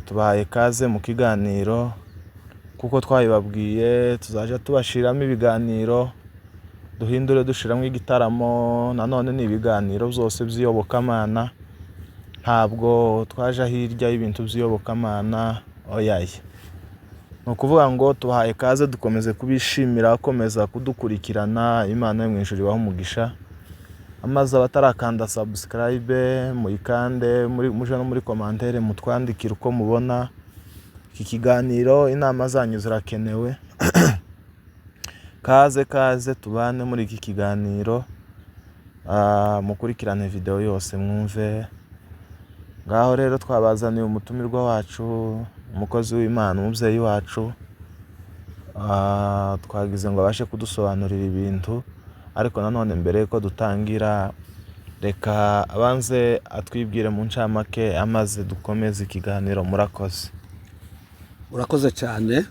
tubahaye kaze mu kiganiro kuko twabibabwiye tuzaje tubashiramo ibiganiro duhindure dushiramo igitaramo nanone ni ibiganiro byose by'iyobokamana ntabwo twaje hirya y'ibintu by'iyobokamana oyaye no kuvuga ngo tubahaye kaze dukomeze kubishimira akomeza kudukurikirana Imana yo mw'ijuru ibaho umugisha amaze abatarakanda subscribe muyikande muje no muri commentaire mutwandikira uko mubona iki kiganiro inama zanyu zirakenewe kaze tubane muri iki kiganiro mukurikirane video yose mwumve ngaho rero twabazaniye umutumirwa wacu umukozi w'Imana umuvyeyi wacu twagize ngo abashe kudusobanurira ibintu ariko nanone mbere ko dutangira reka abanze atwibwire mu ncamake amaze dukomeze ikiganiro murakoze cyane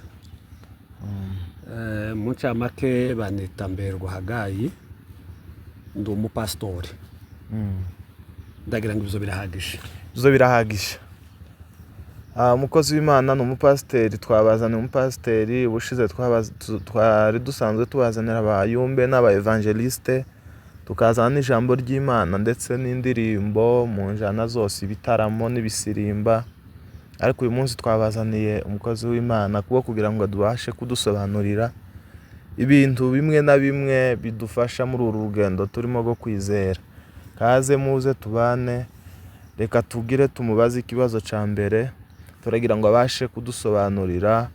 mu ncamake banita Mberwa Hagayi ndi umupastori ndagira ngo ibyo birahagije umukozi w'Imana ni umupasiteri twabazaniye umupasiteri ubushize twari dusanzwe tubazanira abayumbe n'aba evangeliste tukazana n'ijambo ry'Imana ndetse n'indirimbo mu njana zose ibitaramo n'ibisirimba ariko uyu munsi twabazaniye umukozi w'Imana kugira ngo adubashe kudusobanurira ibintu bimwe na bimwe bidufasha muri uru rugendo turimo rwo kwizera kaze muze tubane reka tugire tumubaze ikibazo ca mbere turagira ngo abashe kudusobanurira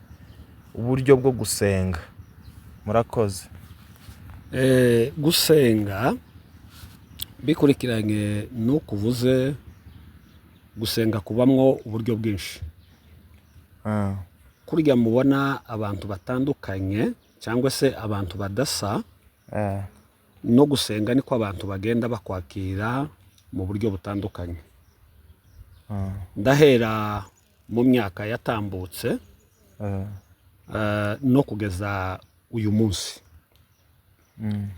uburyo bwo gusenga murakoze gusenga bikurikiranye no kuvuze gusenga kubamwo uburyo bwinshi kurya mubona abantu batandukanye cyangwa se abantu badasa no gusenga niko abantu bagenda bakwakira mu buryo butandukanye ndahera mu myaka yatambutse no kugeza uyu munsi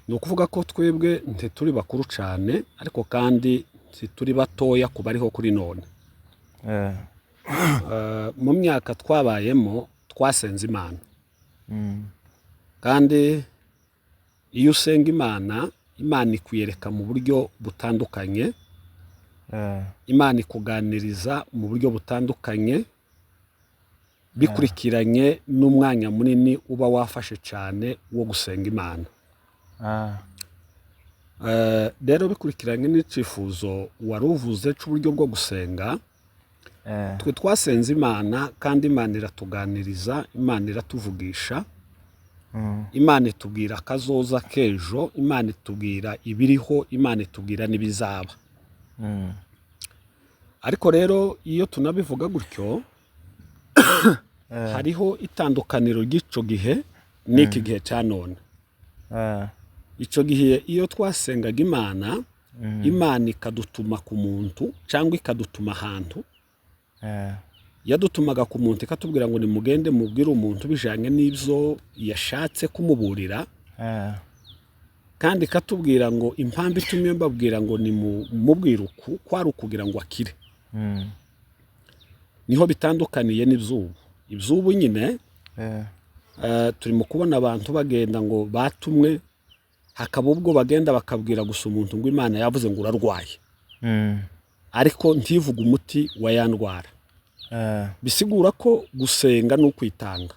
ni ukuvuga ko twebwe ntituri bakuru cyane ariko kandi ntituri batoya kuba ariho kuri none mu myaka twabayemo twasenze Imana kandi iyo usenga Imana ikwiyereka mu buryo butandukanye Imana ikuganiriza mu buryo butandukanye bikurikiranye n'umwanya munini uba wafashe cyane wo gusenga Imana rero bikurikiranye n'icifuzo wari uvuze cy'uburyo bwo gusenga twe twasenze Imana kandi Imana iratuganiriza Imana iratuvugisha Imana itubwira akazoza kejo Imana itubwira ibiriho Imana itubwira n'ibizaba ariko rero iyo tunabivuga gutyo hariho itandukaniro ry'ico gihe n'iki gihe cya none ico gihe iyo twasengaga Imana ikadutuma ku muntu cyangwa ikadutuma ahantu yadutumaga ku muntu ikatubwira ngo nimugende mubwire umuntu bijanye n'ibyo yashatse kumuburira kandi ikatubwira ngo impamvu itumye mbabwira ngo ni mubwire uku kwari ukugira ngo akire niho bitandukaniye iby'ubu nyine turimo kubona abantu bagenda ngo batumwe hakaba ubwo bagenda bakabwira gusa umuntu ngo Imana yavuze ngo urarwaye ariko ntivuga umuti wa yandwara bisigura ko gusenga no kwitanga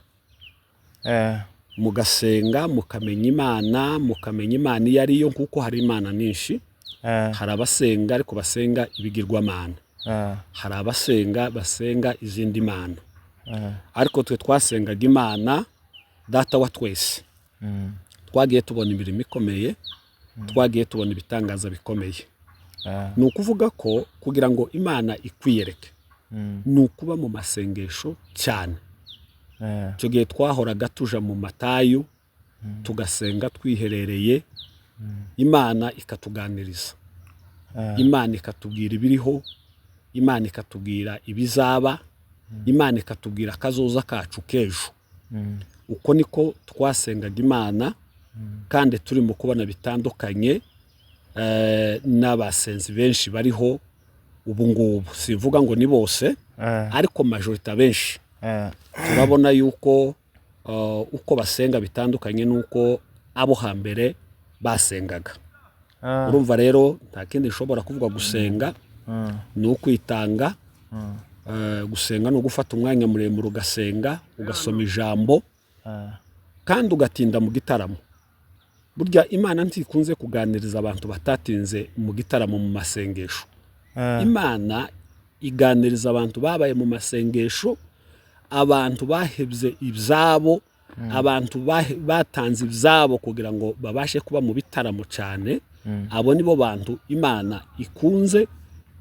mugasenga mukamenya Imana iyo ariyo kuko hari Imana nyinshi hari abasenga ariko basenga ibigirwamana hari abasenga basenga izindi mana ariko twe twasengaga Imana data wa twese twagiye tubona imirimo ikomeye twagiye tubona ibitangaza bikomeye ni ukuvuga ko kugira ngo Imana ikwiyereke ni ukuba mu masengesho cyane icyo gihe twahoraga tuja mu matayu tugasenga twiherereye Imana ikatuganiriza Imana ikatubwira ibiriho Imana ikatubwira ibizaba Imana ikatubwira akazoza kacu kejo uko niko twasengaga Imana kandi turi mu kubona bitandukanye n'abasenzi benshi bariho ubu ngubu sivuga ngo ni bose ariko majorite abenshi turabona yuko uko basenga bitandukanye n'uko abo hambere basengaga. Urumva rero nta kindi nshobora kuvuga gusenga ni ukwitanga. Gusenga no gufata umwanya muremure ugasenga, ugasoma ijambo kandi ugatinda mu gitaramo. Burya Imana ntikunze kuganiriza abantu batatinze mu gitaramo mu masengesho. Imana iganiriza abantu babaye mu masengesho, abantu bahebye ibyabo, abantu batanze ibyabo kugira ngo babashe kuba mu bitaramo cyane. Abo nibo bantu Imana ikunze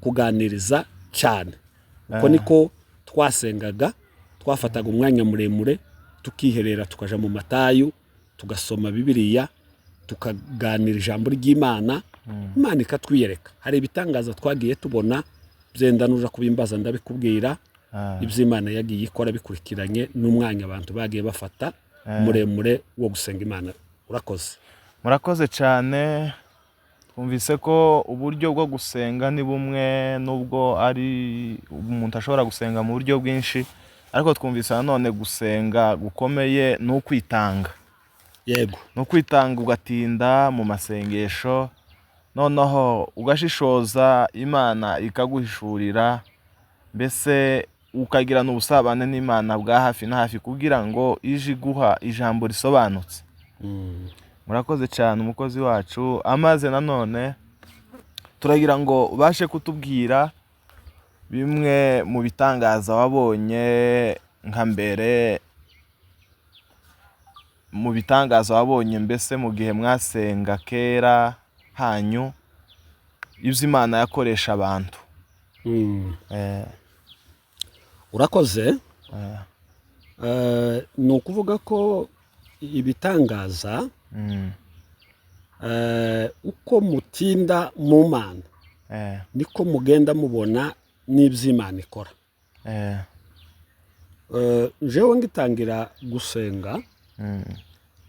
kuganiriza cyane. Uko niko twasengaga, twafataga umwanya muremure tukiherera tukaja mu matayu, tugasoma Bibiliya, tukaganira ijambo ry'Imana. Imana ikatwiyereka. Hari ibitangaza twagiye tubona byenda nuja kubimbaza ndabikubwira iby'Imana yagiye ikora bikurikiranye n'umwanya abantu bagiye bafata muremure wo gusenga Imana. Murakoze cyane. Twumvise ko uburyo bwo gusenga ni bumwe, nubwo ari umuntu ashobora gusenga mu buryo bwinshi, ariko twumvise nanone gusenga gukomeye ni ukwitanga. Yego, ni ukwitanga ugatinda mu masengesho, noneho ugashishoza Imana ikaguhishurira, mbese ukagira n'ubusabane n'Imana bwa hafi na hafi kugira ngo ije iguha ijambo risobanutse. Murakoze cyane umukozi wacu. Amaze nanone turagira ngo ubashe kutubwira bimwe mu bitangaza wabonye nka mbere, mu bitangaza wabonye mbese mu gihe mwasenga kera hanyu, ibyo Imana yakoresha abantu. Urakoze. Ni ukuvuga ko ibitangaza uko mutinda mu Mana niko mugenda mubona n'iby'Imana ikora. Jewe ngitangira gusenga,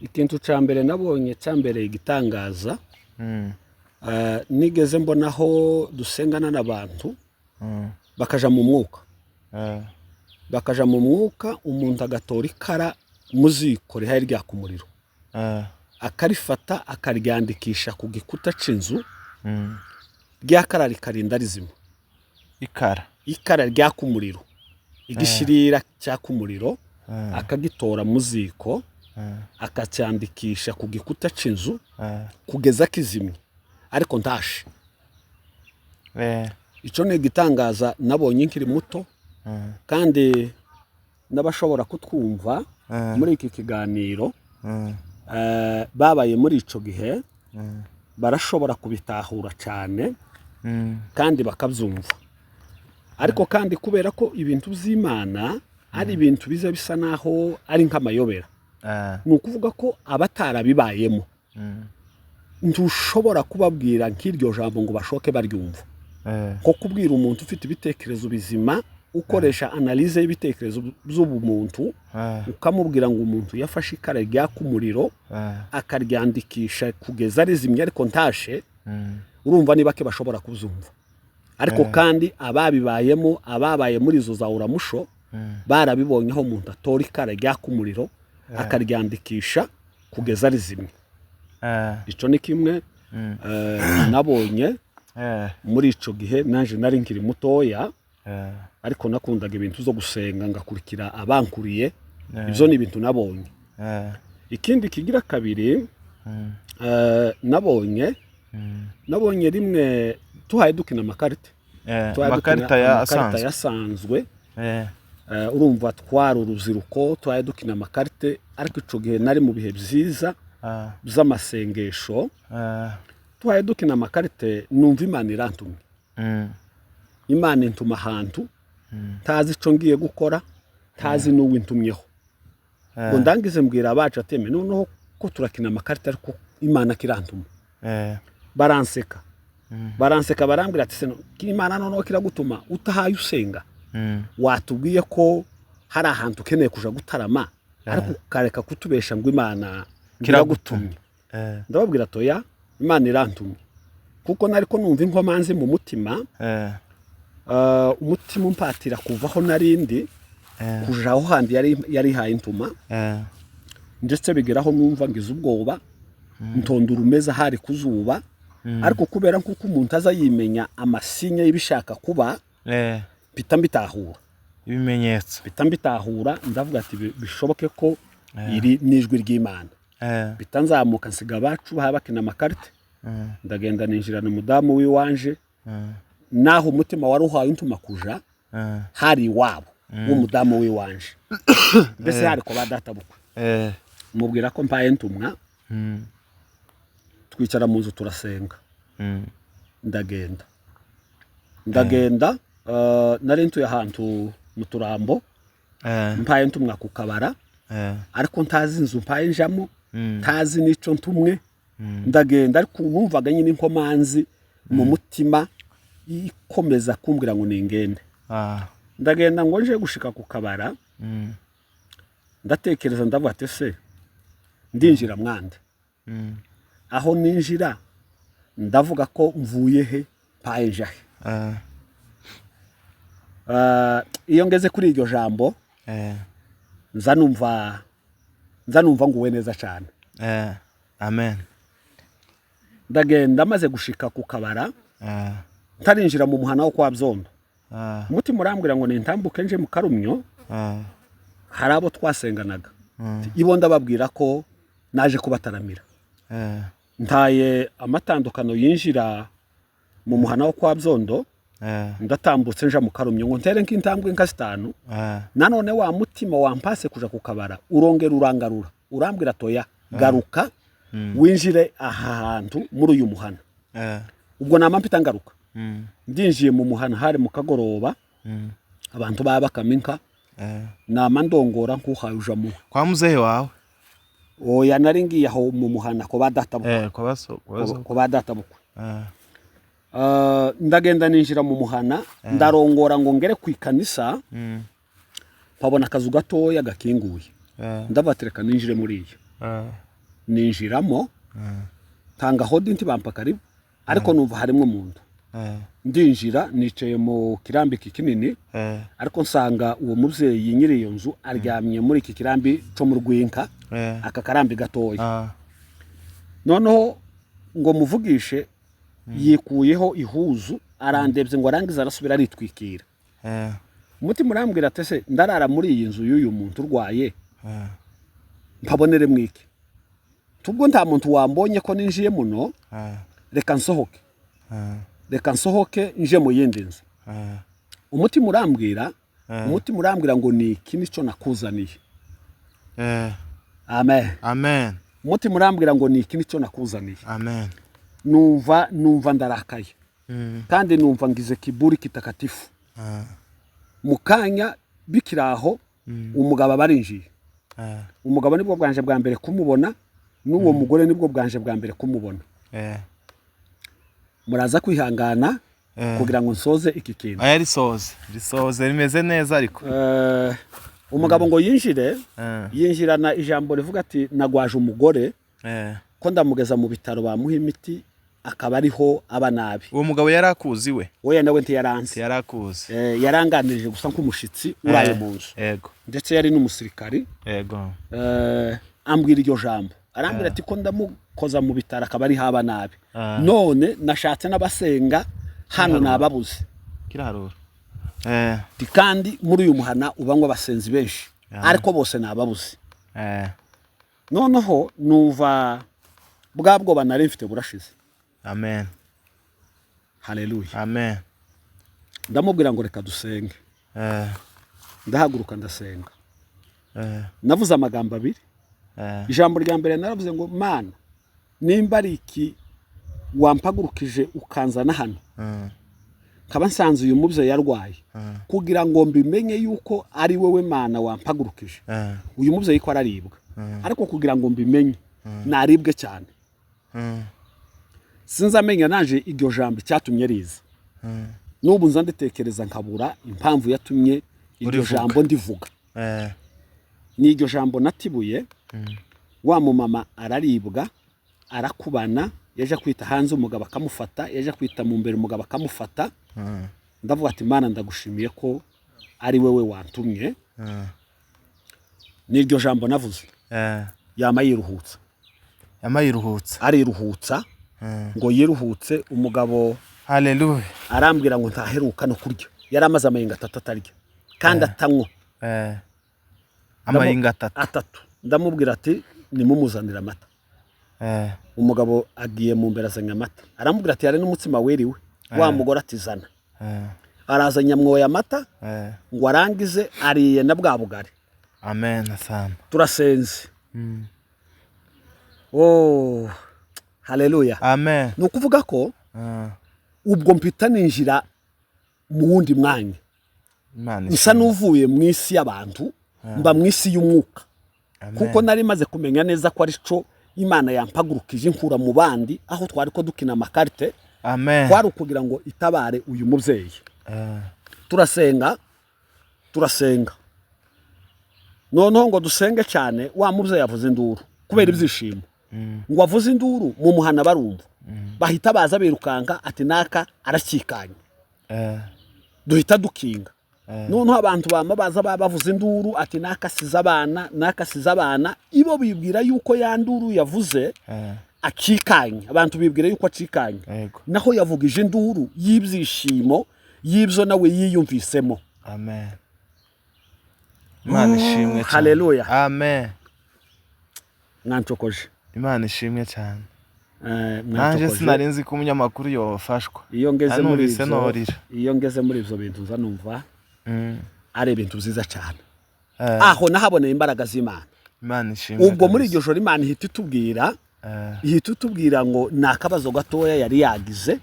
ikintu cya mbere nabonye cyambereye igitangaza, nigeze mbonaho dusengana n'abantu bakaja mu mwuka. Bakaja mu mwuka, umuntu agatora ikara mu ziko rihari ryaka umuriro, akarifata akaryandikisha ku gikuta c'inzu, rya kara rikarinda rizima. Ikara ryaka umuriro, igishirira cyaka umuriro, akagitora mu ziko, akacyandikisha ku gikuta c'inzu kugeza kizimye, ariko ntashe. Ico ni igitangaza nabonye nkiri muto, kandi n'abashobora kutwumva muri iki kiganiro babaye muri ico gihe barashobora kubitahura cyane kandi bakabyumva. Ariko kandi kubera ko ibintu by'Imana ari ibintu biza bisa naho ari nk'amayobera, ni ukuvuga ko abatarabibayemo ntushobora kubabwira nk'iryo jambo ngo bashoke baryumva. Nko kubwira umuntu ufite ibitekerezo bizima, ukoresha analize y'ibitekerezo by'ubumuntu, ukamubwira ngo umuntu yafashe ikara ryaka umuriro akaryandikisha kugeza rizimye ariko ntashe, urumva ni bake bashobora kubyumva. Ariko kandi ababibayemo, ababaye muri izo za uramusho, barabibonye aho umuntu atora ikara ryaka umuriro akaryandikisha kugeza rizimye. Ico ni kimwe nabonye muri ico gihe. Nanje nari nkiri mutoya, ariko nakundaga ibintu zo gusenga ngakurikira abankuriye. Ibyo ni ibintu nabonye. Ikindi kigira kabiri, nabonye rimwe tuhaye dukina amakarita. Amakarita yasanzwe. Urumva twari uruziruko tuhaye dukina amakarita, ariko ico gihe nari mu bihe byiza by'amasengesho. Tuhaye dukina amakarita, numva Imana irantumye. Imana intuma ahantu tazi ico ngiye gukora, tazi n'uwo intumyeho. Ngo ndangize mbwira abacu ateme noneho ko turakina amakarita ariko Imana kirantuma. Baranseka barambwira ati se Imana noneho kiragutuma utahaye usenga, watubwiye ko hari ahantu ukeneye kuja gutarama ariko kareka kutubesha ngo Imana kiragutumye. Ndababwira toya, Imana irantumye, kuko nariko numva inkomanzi mu mutima umutima umpatira kuvaho narindi kuja aho handi yari haye intuma ndetse bigeraho numva ngize ubwoba ntondura umeza hari kuzuba ariko kubera nkuko umuntu azayimenya amasinya y'ibishaka kuba pita mbitahura ibimenyetso pita mbitahura ndavuga ati bishoboke ko iri nijwi ry'Imana pita nzamuka nsiga abacu bakina amakarite ndagenda ninjirana umudamu w'iwanje naho umutima wari uhaye intuma kuja hari iwabo w'umudamu w'iwanje mbese hari ko badatabukwe mubwira ko mpaye ntumwa twicara mu nzu turasenga ndagenda nari ntuye ahantu mu Turambo mpaye ntumwa ku kabara ariko ntazi inzu mpaye njamo ntazi n'ico ntumwe ndagenda ariko numvaga nyine inkomanzi mu mutima ikomeza kumbwira ngo ningende ndagenda ngo nje gushika ku kabara ndatekereza ndavuga ati se ndinjira mwande aho ninjira ndavuga ko mvuye he mpaye njahe iyo ngeze kuri iryo jambo nza numva nguwe neza cyane amen ndagenda maze gushika ku kabara ntarinjira mu muhana wo kwa Byondo umutima urambwira ngo nintambuke nje mu Karumyo hari abo twasenganaga ibo ndababwira ko naje kubataramira ntaye amatandukano yinjira mu muhana wo kwa Byondo ndatambutse nja mu Karumyo ngo ntere nk'intambwe nka 5 nanone wa mutima wampase kuja ku kabara urongera urangarura urambwira toya garuka winjire ahantu muri uyu muhana ubwo nama mpita ngaruka ndinjiye mu muhana hari mu kagoroba abantu babakaminka nama ndongora nkuhaye ujamo kwa muzehe wawe oya nari ngiye aho mu muhana ko badatabuka ko badatabuka ndagenda ninjira mu muhana ndarongora ngo ngere ku ikanisa pabona akazu gatoya gakinguye ndabatereka ninjire muri iyo ninjiramo tanga hodi nti bampa karibu ariko numva harimo umuntu ndinjira nicaye mu kirambi kinini ariko nsanga uwo muvyeyi nyiri iyo nzu aryamye muri iki kirambi cyo mu Rwinka aka karambi gatoya noneho ngo muvugishe yikuyeho ihuzu arandebye ngo arangiza arasubira aritwikira umutima urambwira ati se ndarara muri iyi nzu y'uyu muntu urwaye mpabonere mwiki tubwo nta muntu wambonye ko ninjiye muno reka nsohoke nje mu yindi nzu umutima urambwira ngo ni iki nico nakuzaniye amen umutima urambwira ngo ni iki nico nakuzaniye amen numva ndarakaye kandi numva ngize kiburi kitakatifu mukanya bikiraho umugabo barinjiye umugabo nibwo bwanje bwa mbere kumubona n'uwo mugore nibwo bwanje bwa mbere kumubona muraza kwihangana kugira ngo nsoze iki kintu aya risoze rimeze neza ariko umugabo ngo yinjirana ijambo rivuga ati nagwaje umugore ko ndamugeza mu bitaro bamuha imiti akaba ariho aba nabi uwo mugabo yarakuzi we oya nawe nti yaranse yarakuzi yaranganirije gusa nk'umushitsi uraye mu nzu yego ndetse yari n'umusirikari yego ambwira iryo jambo arambwira ati ko ndamukoza mu bitaro akaba ariho aba nabi none nashatse n'abasenga hano nababuze kirarura kandi muri uyu muhana ubangwa abasenzi benshi ariko bose nababuze noneho nuva bwabwo banari mfite burashize amen haleluya amen ndamubwira ngo reka dusenge ndahaguruka ndasenga navuze amagambo abiri ijambo rya mbere naravuze ngo mana nimba ari iki wampagurukije ukanzana hano kaba nsanze uyu mubyeyi yarwaye kugira ngo mbimenye yuko ari wowe mana wampagurukije uyu mubyeyi ko araribwa ariko kugira ngo mbimenye naribwe cyane sinzamenya naje iryo jambo cyatumye riza n'ubu nza nditekereza nkabura impamvu yatumye iryo jambo ndivuga ni iryo jambo natibuye wa mumama araribwa arakubana yaje kwita hanze umugabo akamufata yaje kwita mu mbere umugabo akamufata ndavuga ati Imana ndagushimiye ko ari wewe wantumye n'iryo jambo navuze yama yiruhutsa ariruhutsa ngo yiruhutse umugabo haleluya arambwira ngo ntaheruka no kurya yari amaze amayenga 3 atarya kandi atanywa amayenga 3 ndamubwira ati nimumuzanira amata umugabo agiye mu mbere azanya amata aramubwira ati yari n'umutsima weriwe wa mugore atizana arazanya mwoya amata ngo arangize ariye na bwa bugari amen asana turasenze oh haleluya amen nukuvuga ko ubwo mpita ninjira mu wundi mwanya nsa nuvuye mu isi y'abantu mba mu isi y'umwuka kuko nari maze kumenya neza ko ari cyo Imana yampagurukije inkura mu bandi aho twari ko dukina amakarite amen kwari kugira ngo itabare uyu mubyeyi turasenga noneho ngo dusenge cyane wa mubyeyi yavuze induru kubera ibyishimo ngo avuze induru mu muhana barumva bahita baza birukanka ati naka arakikanye duhita dukinga noneho abantu baza bavuze induru ati nakasiza abana ibo bibwira yuko ya nduru yavuze akikanye abantu bibwira yuko acikanye naho yavugije induru y'ibyishimo y'ibyo nawe yiyumvisemo amen Imana ishimwe cyane haleluya amen mwancokoje Imana ishimwe cyane nanje sinarinzi ko umunyamakuru yofashwa iyo ngeze muri ibyo bintu zanumva ari ibintu byiza cyane aho nahaboneye imbaraga z'Imana Imana ishimwe ubwo muri iryo joro Imana ihita itubwira ngo nakabazo gatoya yari yagize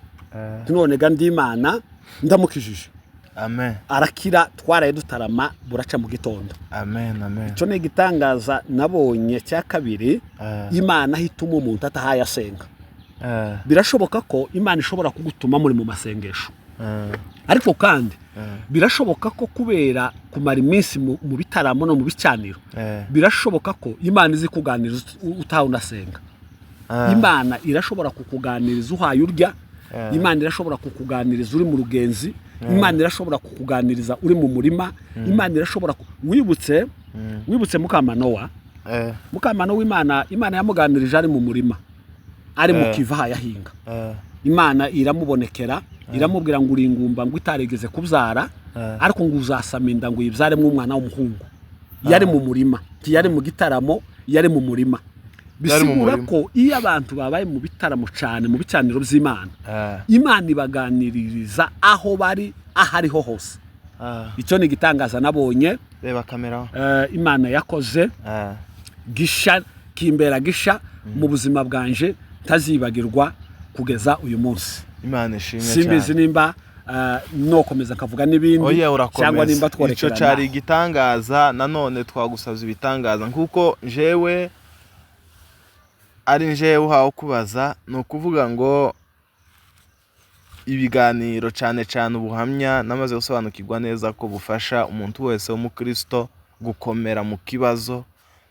none ga ndi Imana ndamukijije amen arakira twaraye dutarama buraca mu gitondo amen icyo ni igitangaza nabonye cya kabiri Imana hituma umuntu atahaye asenga birashoboka ko Imana ishobora kugutuma muri mu masengesho ariko kandi birashoboka ko kubera kumara iminsi mu bitaramo no mu bicaniro birashoboka ko Imana izi kuganiriza utaha unasenga Imana irashobora kukuganiriza uhaye urya Imana irashobora kukuganiriza uri mu rugenzi Imana irashobora kukuganiriza uri mu murima Imana irashobora wibutse Mukamanowa Imana yamuganirije ari mu murima ari mu kiva yahinga Imana iramubonekera iramubwira ngo uri ingumba ngo itaregeze kubyara ariko ngo uzasama inda ngo yibyaremo umwana w'umuhungu yari mu murima yari mu gitaramo yari mu murima bisigura ko iyo abantu babaye mu bitaramo cyane mu bicaniro by'Imana Imana ibaganiririza aho bari ahariho hose icyo ni igitangaza nabonye reba kamera Imana yakoze gisha kimbera gisha mu buzima bwanje ntazibagirwa kugeza uyu munsi Imana ishimwe cyane simbizi nimba no komeza kavuga n'ibindi cyangwa nimba tworekerana icyo cyari igitangaza nanone twagusabye ibitangaza nkuko jewe ari nje uhawe kubaza no kuvuga ngo ibiganiro cyane ubuhamya namaze gusobanukirwa neza ko bufasha umuntu wese w'umukristo gukomera mu kibazo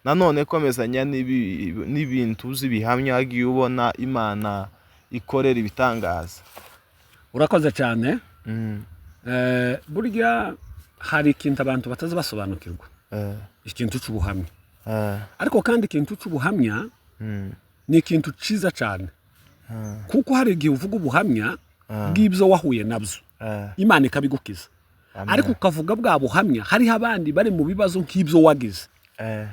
nanone komezanya n'ibintu z'ibihamya agiye ubona Imana ikorera ibitangaza urakoze cyane burya hari ikintu abantu batazi basobanukirwa ikintu cy'ubuhamya ariko kandi ikintu cy'ubuhamya ni ikintu cyiza cyane kuko hari igihe uvuga ubuhamya bw'ibyo wahuye nabyo Imana ikabigukiza ariko ukavuga bwa buhamya hariho abandi bari mu bibazo nk'ibyo wagize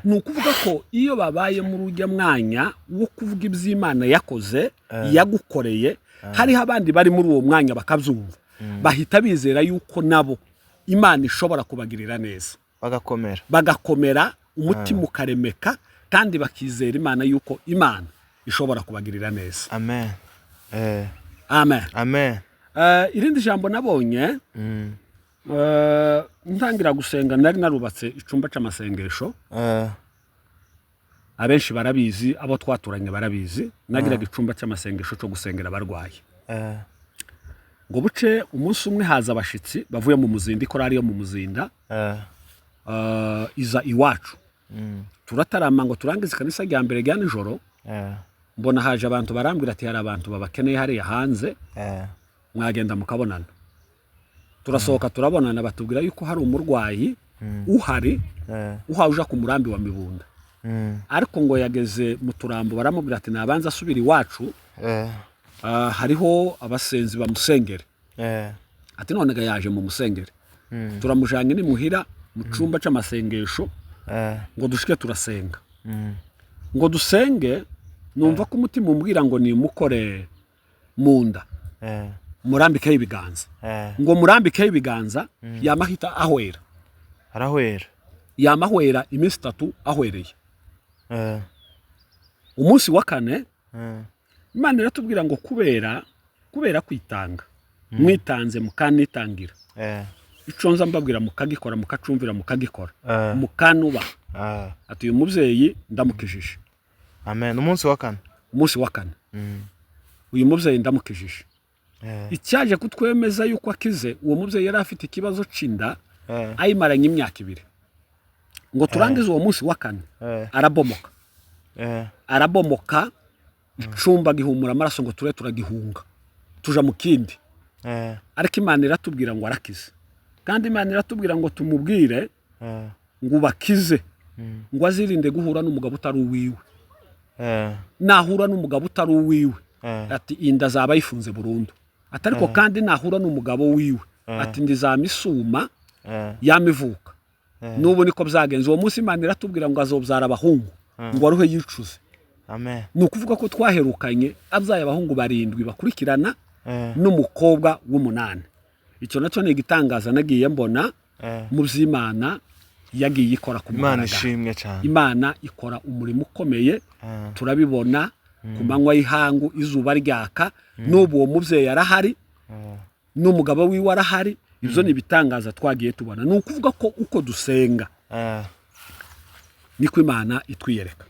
ni ukuvuga ko iyo babaye muri ujya mwanya wo kuvuga iby'Imana yakoze yagukoreye hariho abandi bari muri uwo mwanya bakabyumva bahita bizera yuko nabo Imana ishobora kubagirira neza bagakomera umutima ukaremeka kandi bakizera Imana yuko Imana ishobora kubagirira neza amen amen irindi jambo nabonye ntangira gusenga nari narubatse icumba c'amasengesho abenshi barabizi abo twaturanye barabizi nagiraga icumba c'amasengesho cyo gusengera abarwayi ngo buce umunsi umwe haza abashitsi bavuye mu muzinda ikorari yo mu muzinda iza iwacu turatarama ngo turangize kanisa rya mbere rya nijoro mbona haje abantu barambwira ati hari abantu babakeneye hariya hanze mwagenda mukabonana turasohoka turabonana batubwira yuko hari umurwayi uhari uja ku murambi wa Mibunda ariko ngo yageze mu turambo baramubwira ati nabanza asubira iwacu hariho abasenzi bamusengere ati none ga yaje mu musengere turamujanye ni muhira mu cumba c'amasengesho ngo dushike turasenga ngo dusenge numva ko umutima umbwira ngo ni mukore munda murambikeho ibiganza ngo murambikeho ibiganza yamahita ahwera arahwera yamahwera iminsi 3 ahwereye umunsi wa kane Imana iratubwira ngo kubera kwitanga mwitanze mukanitangira ico nza mbabwira mukagikora mukacumvira mukagikora mukanuba ati uyu muvyeyi ndamukijije amen umunsi wa kane uyu muvyeyi ndamukijije icyaje kutwemeza yuko akize uwo muvyeyi yari afite ikibazo cinda ayimaranye imyaka 2 ngo turangize uwo munsi wa kane arabomoka icumba gihumura amaraso ngo turagihunga tuja mu kindi ariko Imana iratubwira ngo arakize kandi Imana iratubwira ngo tumubwire ngo bakize ngo azirinde guhura n'umugabo utari uwiwe nahura n'umugabo utari uwiwe ati inda zaba yifunze burundu atariko kandi nahura n'umugabo wiwe ati ndizamisuma yamivuka nubu niko byagenze uwo munsi Imana iratubwira ngo azobyara abahungu ngo aruhe yicuze amen nukuvuga ko twaherukanye abyaye abahungu 7 bakurikirana n'umukobwa w'8 icyo nacyo ni igitangaza nagiye mbona mu by'Imana yagiye ikora ku Imana ishimwe cyane Imana ikora umurimo ukomeye turabibona ku manywa y'ihangu izuba ryaka n'ubu uwo muvyeyi yarahari n'umugabo wiwe arahari ibyo ni ibitangaza twagiye tubona nukuvuga ko uko dusenga niko Imana itwiyereka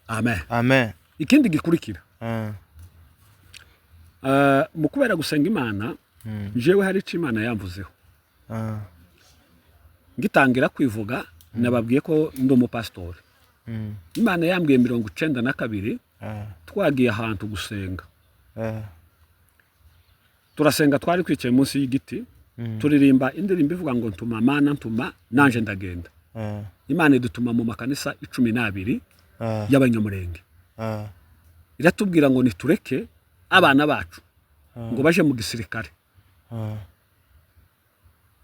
amen ikindi gikurikira mu kubera gusenga Imana jewe hari ico Imana yamvuzeho ngitangira kwivuga nababwiye ko ndi umupastori Imana yambwiye 92 twagiye ahantu gusenga turasenga twari kwicaye munsi y'igiti turirimba indirimbo ivuga ngo ntuma Mana ntuma nanje ndagenda Imana idutuma mu makanisa 12 y'abanyamurenge iratubwira ngo nitureke abana bacu ngo baje mu gisirikare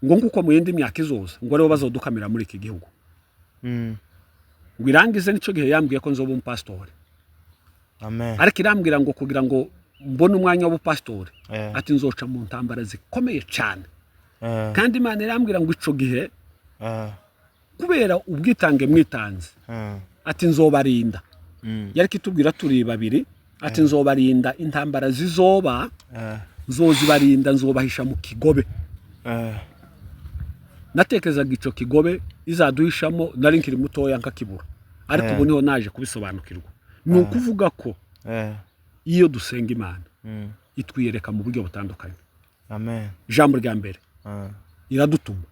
ngo nguko mu yindi myaka izoza ngo rero bazodukamira muri iki gihugu ngo irangize nico gihe yambwiye ko nzoba umupastori amen ariko irambwira ngo kugira ngo mbone umwanya w'ubupastori ati nzoca mu ntambara zikomeye cyane kandi Imana irambwira ngo ico gihe kubera ubwitange mwitanze ati nzobarinda yari kitubwira turi 2 ati nzobarinda intambara zizoba nzozibarinda nzobahisha mu kigobe natekerezaga ico kigobe izaduhishamo nari nkiri mutoya nkakibura ariko ubu niho naje kubisobanukirwa nukuvuga ko iyo dusenga Imana itwiyereka mu buryo butandukanye amen jambo rya mbere iradutuma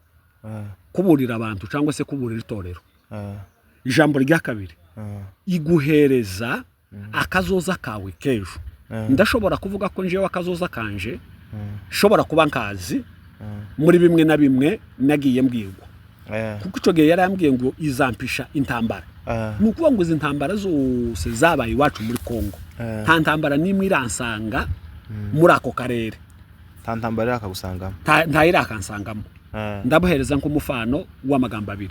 kuburira abantu cyangwa se kuburira itorero ijambo rya kabiri iguhereza akazoza kawe kejo ndashobora kuvuga ko njewe akazoza kanje shobora kuba nkazi muri bimwe na bimwe nagiye mbwirwa kuko ico gihe yarambwiye ngo izampisha intambara nukuvuga ngo izi ntambara zose zabaye iwacu muri Kongo nta ntambara nimwe iransanga muri ako karere nta ntambara yakagusangamo nta irakansangamo ndabuhereza nk'umufano w'amagambo 2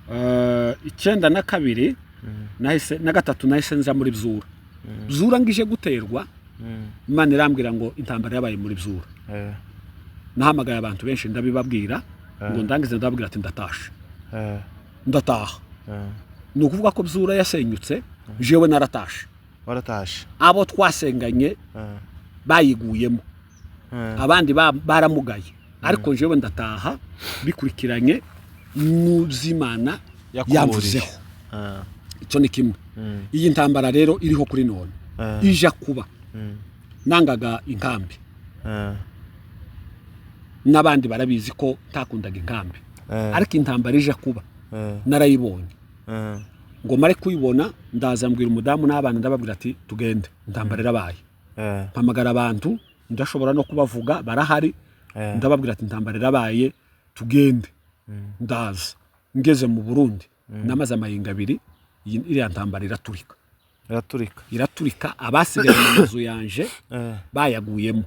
92 nahise na 3 nahise nza muri Bzura ngije guterwa Imana irambwira ngo intambara yabaye muri Bzura nahamagaye abantu benshi ndabibabwira ngo ndangize ndababwira ati ndataha nukuvuga ko Bzura yasenyutse jewe naratashe abo twasenganye bayiguyemo abandi baramugaye ariko jewe ndataha bikurikiranye n'uzimana yavuzeho icyo ni kimwe iyi ntambara rero iriho kuri none ija kuba nangaga inkambi n'abandi barabizi ko takundaga inkambi ariko intambara ija kuba narayibonye ngo mare kuyibona ndaza mbwira umudamu n'abana ndababwira ati tugende intambara irabaye mpamagara abantu ndashobora no kubavuga barahari ndababwira ati intambara irabaye tugende ndaza ngeze mu Burundi namaze amayinga 2 iriya ntambara iraturika abasigaye mu mazu yanje bayaguyemo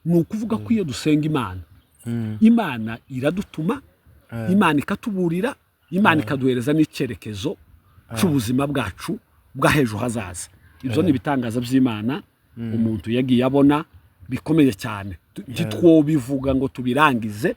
ni ukuvuga ko iyo dusenga Imana iradutuma Imana ikatuburira Imana ikaduhereza n'icyerekezo cy'ubuzima bwacu bw'ejo hazaza ibyo ni ibitangaza by'Imana umuntu yagiye abona bikomeye cyane ntitwobivuga ngo tubirangize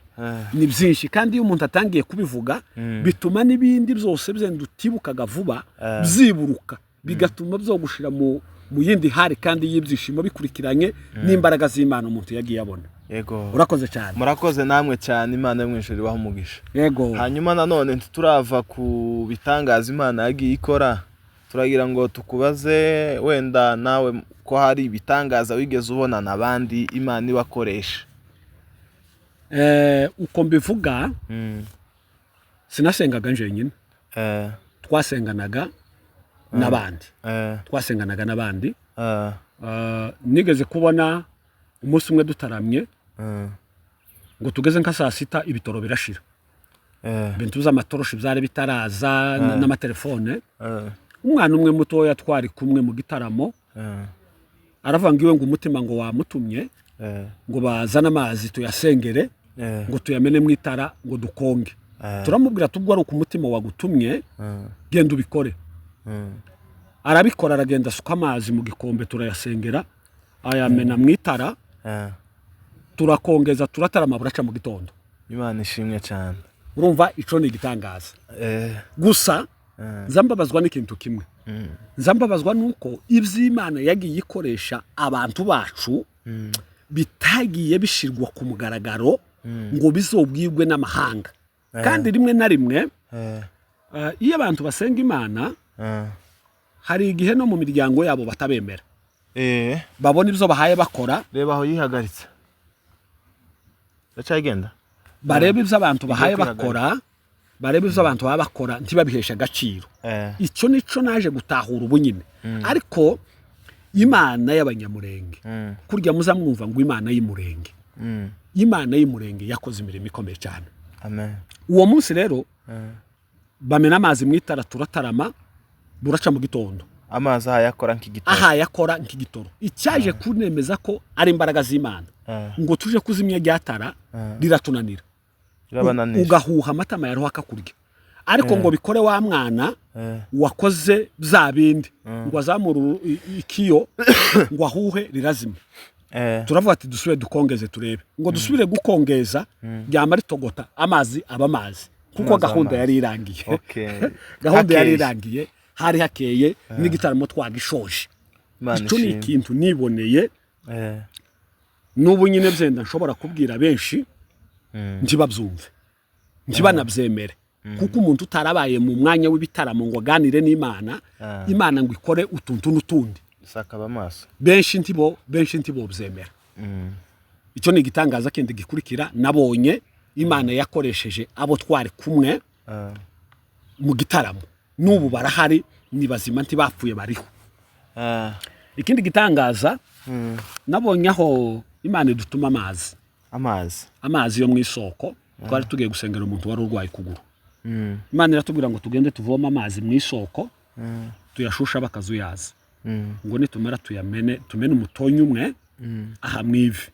ni byinshi kandi iyo umuntu atangiye kubivuga bituma n'ibindi byose byendutibukaga vuba byiburuka bigatuma byo gushira mu yindi hari kandi y'ibyishimo bikurikiranye n'imbaraga z'Imana umuntu yagiye abona. Yego urakoze cyane. Murakoze namwe cyane Imana yo mwishuri baho umugisha. Yego hanyuma nanone turava ku bitangaza Imana yagiye ikora turagira ngo tukubaze wenda nawe ko hari ibitangaza wigeze ubona nabandi Imana ibakoresha. Uko mbivuga sinasengaga nje nyine twasenganaga n'abandi nigeze kubona umunsi umwe dutaramye ngo tugeze nka saa 6 ibitoro birashira bintu z'amatoroshi byari bitaraza n'amatelefone umwana umwe mutoya twari kumwe mu gitaramo aravangiwe ngo umutima ngo wamutumye ngo bazana amazi tuyasengere ngo tuyamene mu itara ngo dukonge turamubwira tubwo ari ku mutima wagutumye genda ubikore arabikora aragenda suka amazi mu gikombe turayasengera ayamena mu itara turakongeza turatarama buraca mu gitondo. Imana ishimwe cyane. Urumva ico ni igitangaza gusa nzambabazwa n'ikintu kimwe nzambabazwa nuko ivy'Imana yagiye ikoresha abantu bacu bitagiye bishirwa ku mugaragaro ngo bizobwirwe n'amahanga kandi rimwe na rimwe iyo abantu basenga Imana hari igihe no mu miryango yabo batabemera babona ibyo bahaye bakora reba aho yihagaritse ndacagenda bareba ibyo abantu bahaye bakora ntibabihesha agaciro icyo nico naje gutahura ubunyine ariko Imana y'abanyamurenge kurya muzamwumva ngo Imana y'imurenge yakoze imirimo ikomeye cyane. Amen. Uwo munsi rero bamena amazi mu itara turatarama buraca mu gitondo amazi ayakora nk'igitoro icyaje kunemeza ko ari imbaraga z'Imana ngo tuje kuzimya ryatara riratunanira ugahuha amatama yaroha akakurya ariko ngo bikore wa mwana wakoze bya bindi ngo azamura ikiyo ngo ahuhe rirazima turavuga ati dusubire dukongeze turebe ngo dusubire gukongeza ryama ritogota amazi aba amazi kuko gahunda yari irangiye hari hakeye n'igitaramo twagishoje. Icyo ni ikintu niboneye n'ubu nyine byenda nshobora kubwira benshi ntibabyumve ntibanabyemere kuko umuntu utarabaye mu mwanya w'ibitaramo ngo aganire n'Imana Imana ngo ikore utuntu n'utundi sakaba amaso benshi ntibo byemera. Icyo ni igitangaza kindi gikurikira nabonye Imana yakoresheje abo twari kumwe mu gitaramo n'ubu barahari ni bazima ntibapfuye bariho. Ikindi gitangaza nabonye aho Imana idutuma amazi yo mu isoko twari tugiye gusengera umuntu wari urwaye kuguru Imana iratubwira ngo tugende tuvoma amazi mu isoko tuyashusha bakazuyaza ngo nitumara tumene umutonyi umwe aha mwivi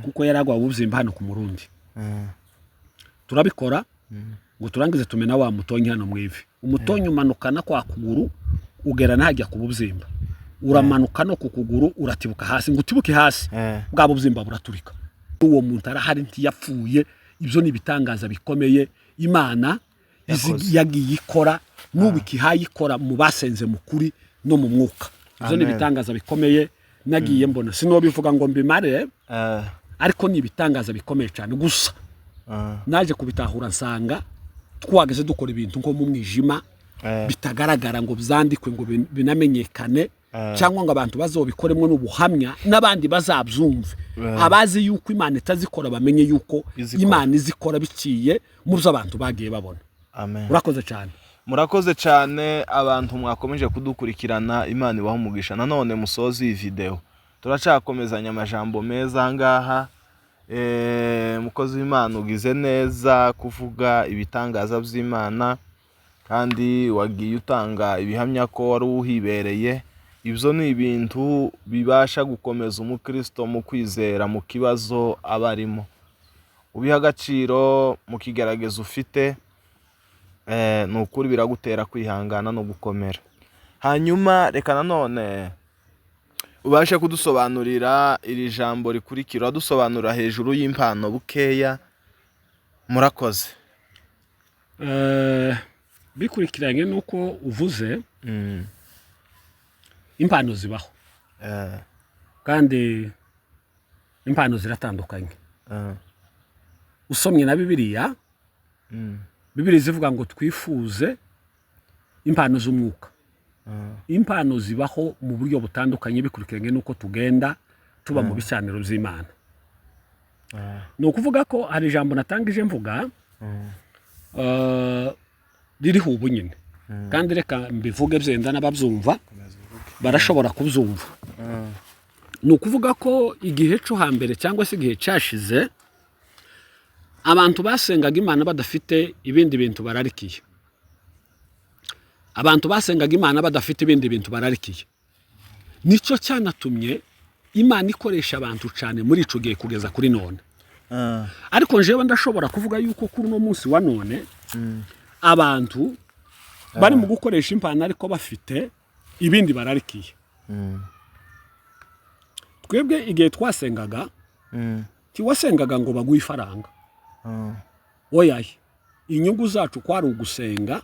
kuko yaragwa ubuzimba hano ku Murundi turabikora ngo turangize tumena wa mutonyi hano mwivi umutonyi umanukana kwa kuguru ugera nahajya ku buzimba uramanuka no ku kuguru uratibuka hasi ngo utibuke hasi bwa buzimba buraturika uwo muntu arahari ntiyapfuye. Ibyo ni ibitangaza bikomeye Imana yagiye ikora n'ubu ikihaye ikora mu basenze mu kuri no mu mwuka. Ibyo ni ibitangaza bikomeye nagiye mbona sinobivuga ngo mbimare ariko ni ibitangaza bikomeye cyane gusa naje kubitahura nsanga twageze dukora ibintu nko mu mwijima bitagaragara ngo byandikwe ngo binamenyekane cyangwa ngo abantu bazobikoremo n'ubuhamya n'abandi bazabyumve abazi yuko Imana itazikora bamenye yuko Imana izikora biciye mu byo abantu bagiye babona. Amen. Urakoze cyane. Murakoze cyane abantu mwakomeje kudukurikirana Imana ibaho umugisha. Nanone musozi iyi video turacakomezanya amajambo meza ngaha. Mukozi w'Imana ugize neza kuvuga ibitangaza by'Imana, kandi wagiye utanga ibihamya ko wari uhibereye. Ibyo ni ibintu bibasha gukomeza umukristo mu kwizera mu kibazo abarimo. Ubiha agaciro mu kigaragaza ufite, ni ukuri biragutera kwihangana no gukomera. Hanyuma reka nanone ubashe kudusobanurira iri jambo rikurikira, dusobanura hejuru y'impano bukeya. Murakoze. Bikurikiranye nuko uvuze, impano zibaho, kandi impano ziratandukanye. Usomye na Bibiliya, Bibiliya zivuga ngo twifuze impano z'umwuka. Impano zibaho mu buryo butandukanye bikurikiranye nuko tugenda tuba mu bicaniro by'Imana. Ni ukuvuga ko hari ijambo natangije mvuga ririho ubu nyine, kandi reka mbivuge byenda n'ababyumva barashobora kubyumva. Ni ukuvuga ko igihe cyo hambere cyangwa se igihe cyashize, abantu basengaga Imana badafite ibindi bintu bararikiye. Abantu basengaga Imana badafite ibindi bintu bararikiye. Nicyo cyanatumye Imana ikoresha abantu cyane muri ico gihe kugeza kuri none. Ariko njewe ndashobora kuvuga yuko kuri uno munsi wa none abantu bari mu gukoresha impano ariko bafite ibindi bararikiye. Twebwe igihe twasengaga, tiwasengaga ngo baguhe ifaranga. Oyaye, inyungu zacu kwari ugusenga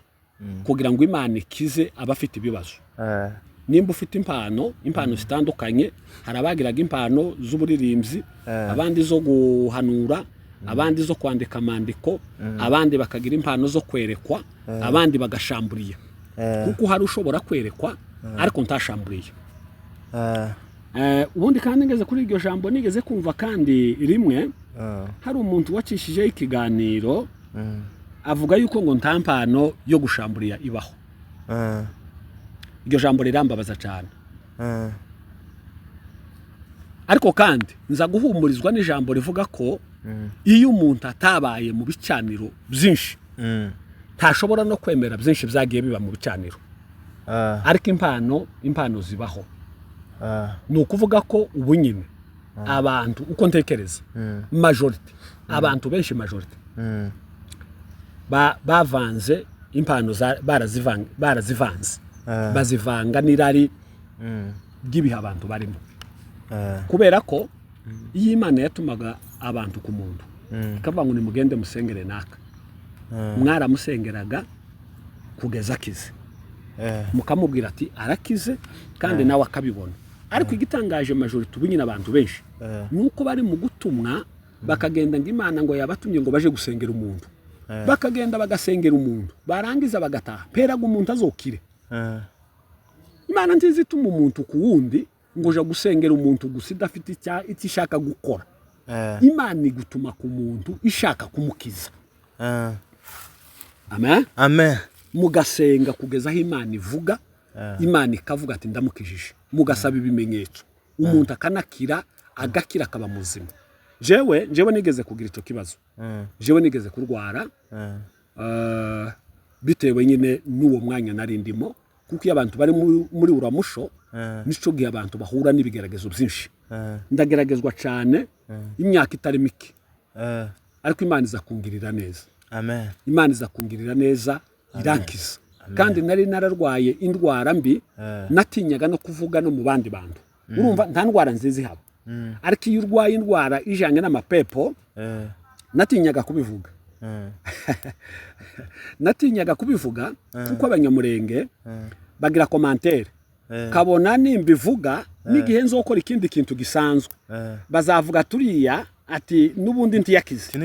kugira ngo Imana ikize abafite ibibazo. Nimba ufite impano zitandukanye, hari abagiraga impano z'uburirimbyi, abandi zo guhanura, abandi zo kwandika amandiko, abandi bakagira impano zo kwerekwa, abandi bagashamburiya. Kuko hari ushobora kwerekwa ariko ntashamburiye. Ubundi kandi ngeze kuri iryo jambo nigeze kumva kandi rimwe, hari umuntu wacishije ikiganiro avuga yuko ngo nta mpano yo gushamburiya ibaho. Iryo jambo rirambabaza cyane. Ariko kandi nza guhumurizwa n'ijambo rivuga ko iyo umuntu atabaye mu bicaniro byinshi, ntashobora no kwemera byinshi byagiye biba mu bicaniro. Ariko impano zibaho. Ni ukuvuga ko ubu nyine abantu uko ntekereza, majority, abantu benshi majority bavanze impano barazivanze, bazivanga n'irari ry'ibihe abantu barimo. Kubera ko iyo Imana yatumaga abantu ku muntu ikavuga ngo nimugende musengere naka, mwaramusengeraga kugeza akize, mukamubwira ati arakize kandi nawe akabibona. Ariko igitangaje majority ubu nyine abantu benshi nuko bari mu gutumwa bakagenda ngo Imana ngo yabatumye ngo baje gusengera umuntu, bakagenda bagasengera umuntu, barangiza bagataha, peraga umuntu azokire. Imana nziza ituma umuntu ku wundi ngo uje gusengera umuntu gusa idafite icyo ishaka gukora. Imana igutuma ku muntu ishaka kumukiza. Amen. Amen. Mugasenga kugeza aho Imana ivuga, Imana ikavuga ati ndamukijije, mugasaba ibimenyetso, umuntu akanakira, agakira akaba muzima. Jewe nigeze kugira icyo kibazo. Jewe nigeze kurwara bitewe nyine n'uwo mwanya nari ndimo, kuko iyo abantu bari muri uramusho nico gihe abantu bahura n'ibigeragezo byinshi. Ndageragezwa cyane imyaka itari mike, ariko Imana iza kungirira neza. Amen. Imana iza kungirira neza, irankiza. Kandi nari nararwaye indwara mbi, natinyaga no kuvuga no mu bandi bantu. Urumva nta ndwara nziza ihaba, ariko iyo urwaye indwara ijanye n'amapepo, natinyaga kubivuga. Natinyaga kubivuga kuko abanyamurenge bagira commentaire, kabona nimbivuga n'igihe nzokora ikindi kintu gisanzwe, bazavuga turiya ati nubundi ntiyakize,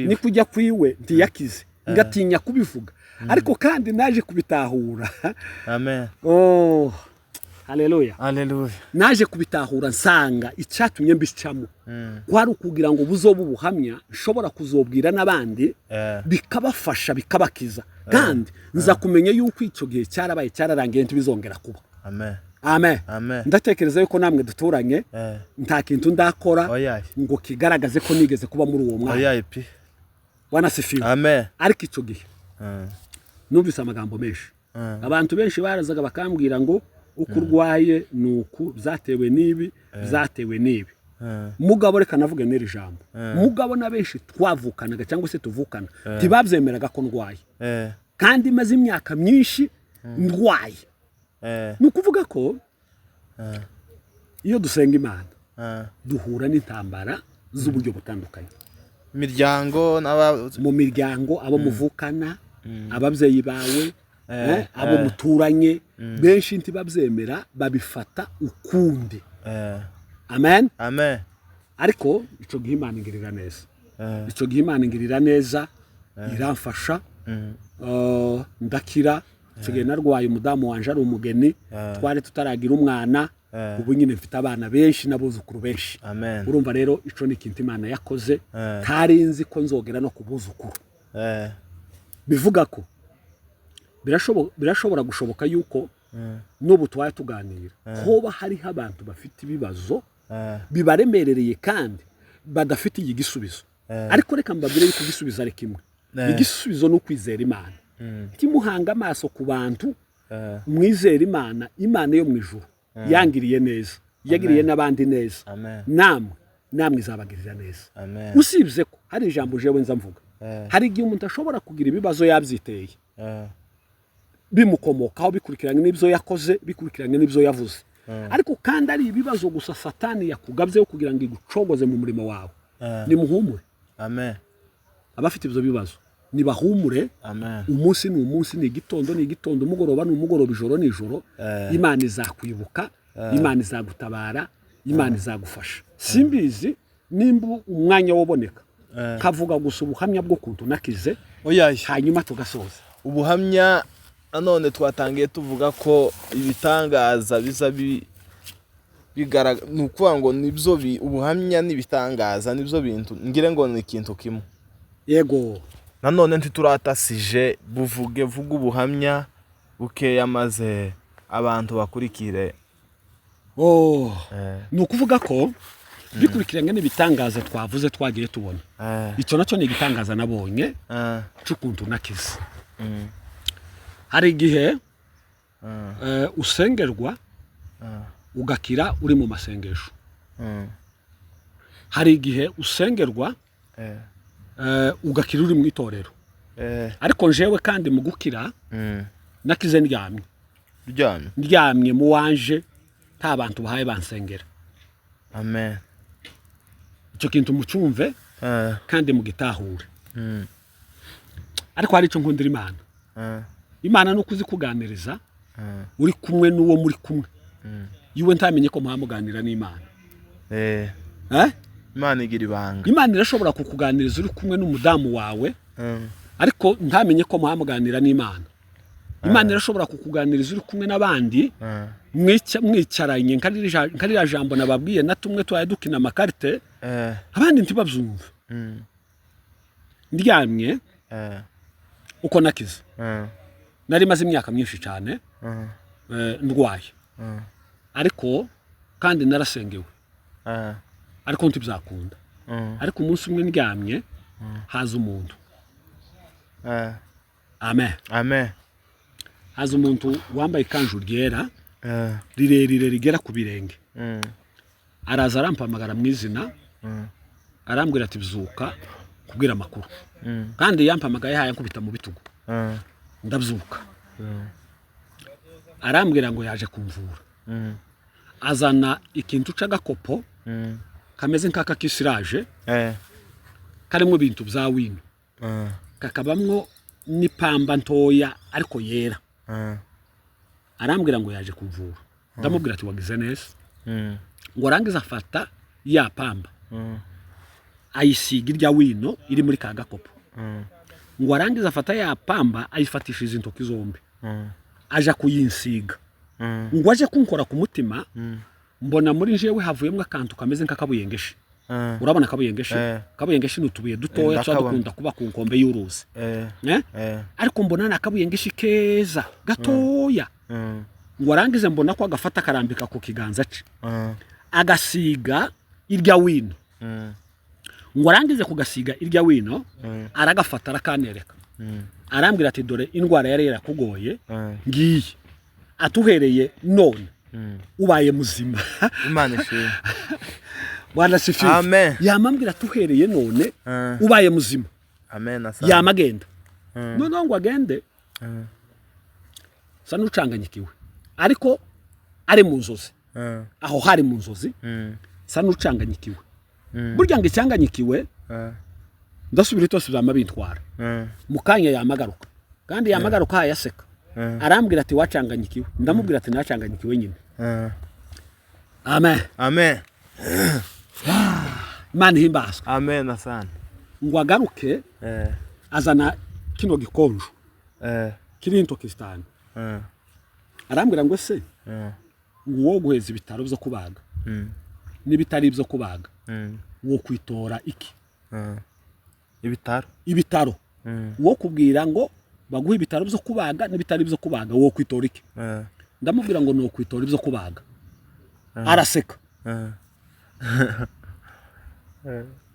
ni kujya kwiwe ntiyakize, ngatinya kubivuga. Ariko kandi naje kubitahura. Amen. Oh, haleluya. Haleluya. Naje kubitahura nsanga icyatumye mbicamo kwari ukugira ngo buzobu buhamya nshobora kuzobwira n'abandi, bikabafasha bikabakiza. Kandi nza kumenya yuko icyo gihe cyarabaye cyararangiye ntibizongera kuba. Amen. amen Amen. ndatekereza yuko namwe duturanye nta kintu ndakora Oyaye. ngo kigaragaze ko nigeze kuba muri uwo mwanya Oyaye pi. wanasifiwe Amen. ariko icyo gihe numvise amagambo menshi abantu benshi barazaga bakambwira ngo uko urwaye nuku byatewe n'ibi byatewe n'ibi mugabo reka navuge n'iri jambo mugabo na benshi twavukanaga cyangwa se tuvukana tibabyemeraga ko ndwaye kandi maze imyaka myinshi ndwaye ni ukuvuga ko iyo dusenga Imana duhura n'intambara z'uburyo butandukanye mu miryango abo muvukana ababyeyi bawe abo muturanye benshi ntibabyemera babifata ukundi amen Amen. ariko icyo gihe Imana ingirira neza iramfasha ndakira icyo gihe narwaye umudamu wanje ari umugeni twari tutaragira umwana ubu nyine mfite abana benshi n'abuzukuru benshi urumva rero icyo ni ikintu Imana yakoze ntarinzi ko nzogera no ku buzukuru bivuga ko birashobora gushoboka yuko n'ubu twaye tuganira hoba hariho abantu bafite ibibazo bibaremerereye kandi badafitiye igisubizo ariko reka mbabwire yuko igisubizo ari kimwe igisubizo ni ukwizera Imana timuhanga amaso ku bantu mwizera Imana yo mu ijuru yangiriye neza yagiriye n'abandi neza namwe izabagirira neza usibye ko hari ijambo jewe nza mvuga hari igihe umuntu ashobora kugira ibibazo yabyiteye bimukomokaho bikurikiranye n'ibyo yakoze bikurikiranye n'ibyo yavuze ariko kandi ari ibibazo gusa Satani yakugabyeho kugira ngo igucogoze mu murimo wawe nimuhumure abafite ibyo bibazo nibahumure umunsi ni umunsi ni igitondo umugoroba ni umugoroba ijoro ni ijoro Imana izakwibuka Imana izagutabara Imana izagufasha simbizi nimba umwanya woboneka kavuga gusa ubuhamya bwo kuntu nakize hanyuma tugasoza ubuhamya nanone twatangiye tuvuga ko ibitangaza biza bigaragara nukuvuga ngo nibyo ubuhamya n'ibitangaza nibyo bintu ngire ngo ni ikintu kimwe yego nanone ntituratasije vuga ubuhamya bukeya maze abantu bakurikire ni ukuvuga ko bikurikiranye n'ibitangaza twavuze twagiye tubona icyo nacyo ni igitangaza nabonye cy'ukuntu nakize hari igihe usengerwa ugakira uri mu masengesho hari igihe usengerwa ugakira uri mu itorero ariko njewe kandi mu gukira nakize ndyamye mu wanje nta bantu bahaye bansengera amen icyo kintu mucumve kandi mugitahure ariko hari icyo nkundira Imana nuko uzi kuganiriza uri kumwe n'uwo muri kumwe yiwe ntamenye ko muhamuganira n'Imana Imana igira ibanga Imana irashobora kukuganiriza uri kumwe n'umudamu wawe ariko ntamenye ko muhamuganira n'Imana Imana irashobora kukuganiriza uri kumwe n'abandi mwicaranye nkarira jambo nababwiye natumwe twaye dukina amakarite abandi ntibabyumva ndyamye uko nakize nari maze imyaka myinshi cyane ndwaye ariko kandi narasengewe ariko ntibyakunda ariko umunsi umwe ndyamye haza umuntu amen haza umuntu wambaye ikanzu ryera rirerire rigera ku birenge araza arampamagara mu izina arambwira ati byuka kubwira amakuru kandi yampamagaye haye nkubita mu bitugu ndabyuka arambwira ngo yaje kumvura azana ikintu c'agakopo kameze nk'aka kisiraje karimo ibintu bya wino kakabamwo n'ipamba ntoya ariko yera arambwira ngo yaje kumvura ndamubwira ati wagize neza ngo arangiza afata ya pamba ayisiga irya wino iri muri ka gakopo ngo arangiza afata ya pamba ayifatishije intoki zombi aja kuyinsiga ngo aje kunkora ku mutima mbona muri njewe havuyemo akantu kameze nk'akabuyengeshi urabona kabuyengeshi n'utubuye dutoya dukunda kuba ku nkombe y'uruzi ariko mbona n'akabuyengeshi keza gatoya ngo arangize mbona ko agafata karambika ku kiganza cye agasiga irya wino ngo arangize kugasiga irya wino aragafata arakanereka arambwira ati dore indwara yari yarakugoye ngiye atuhereye none ubaye muzima. Imana ishimwe. Bwana sifiwe. Amen. Yamambwira tuhereye none ubaye muzima. Amen asa. Yamagenda. None ngo agende. Sa nucanganyikiwe. Ariko ari mu nzozi. Aho hari mu nzozi. Sa nucanganyikiwe. Burya ngo icyanganyikiwe ndasubira itose zamabintwara. Mukanya yamagaruka. Kandi yamagaruka yaseka. Arambwira ati wacanganyikiwe. Ndamubwira ati nacanganyikiwe nyine. Amen. Amen. Imana ihimbaza. Amen asana. Ngo agaruke azana kino gikonjo kiri Pakistan. Arambwira ngo se ngo wo guheza ibitaro byo kubaga n'ibitari byo kubaga wo kwitora iki ibitaro wo kubwira ngo baguha ibitaro byo kubaga n'ibitari byo kubaga wo kwitora iki ndamubwira ngo no kwitora ibyo kubaga araseka.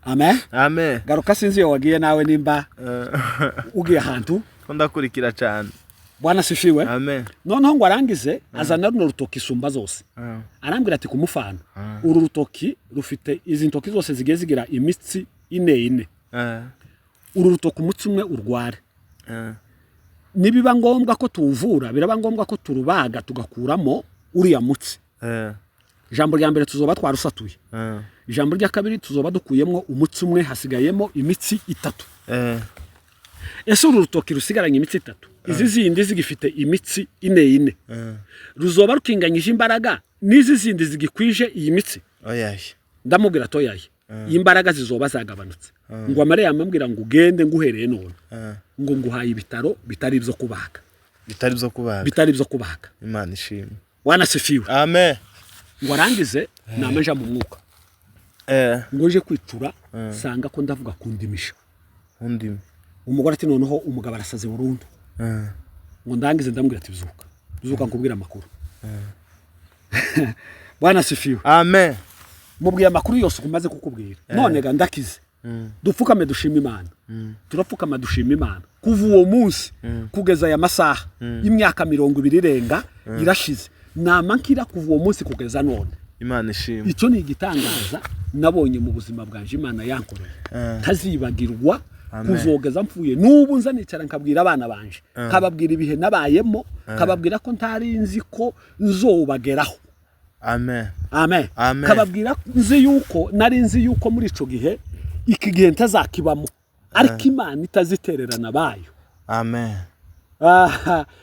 Amen. Amen. Garuka sinzi yo wagiye nawe nimba ugiye ahantu ndakurikira cyane. Bwana sifiwe. Amen. Noneho ngo arangize azana runo rutoki sumba zose. Arambwira ati kumufana uru rutoki rufite izi ntoki zose zigiye zigira imitsi ine. Uru rutoki umutsi umwe urware. Nibiba ngombwa ko tuvura biraba ngombwa ko turubaga tugakuramo uriya mutsi. Jambo rya mbere tuzoba twarusatuye. Jambo rya kabiri tuzoba dukuyemo umutsi umwe hasigayemo imitsi itatu. Ese uru rutoki rusigaranye imitsi itatu. Izi zindi zigifite imitsi ine. Ruzoba rukinganyije imbaraga n'izi zindi zigikwije iyi mitsi. Oyaye. Ndamubwira to yaye. Imbaraga zizoba zagabanutse. Ngo amare yamambwira ngo ugende nguhereye none. Ngo nguhaye ibitaro bitari byo kubaga. Bitari byo kubaga. Imana ishimwe. Wana sifiwe. Amen. Ngo arangize namaja mu mwuka. Ngo je kwicura sanga ko ndavuga kundimisha. Undimi. Umugore ati noneho umugabo arasaze burundu. Ngo ndangize ndambwira ati bizuka nkubwira amakuru. Bwana sifiwe. Amen. Mubwiye amakuru yose kumaze kukubwira. None ga ndakize. Dupfukame dushima Imana. Turapfukama dushima Imana. Kuva uwo munsi kugeza ya masaha imyaka 20 irenga irashize. Namankira kuva uwo munsi kugeza none. Imana ishimwe. Icyo ni igitangaza nabonye mu buzima bwanje Imana yankoreye. Tazibagirwa kuzogeza mpfuye nubu nzanicara nkabwira abana banje kababwira ibihe nabayemo kababwira ko ntari nzi ko nzobageraho. Amen. Amen. Kababwira nzi yuko nari nzi yuko muri ico gihe iki gihe ntazakibamo ariko Imana itazitererana bayo. Amen.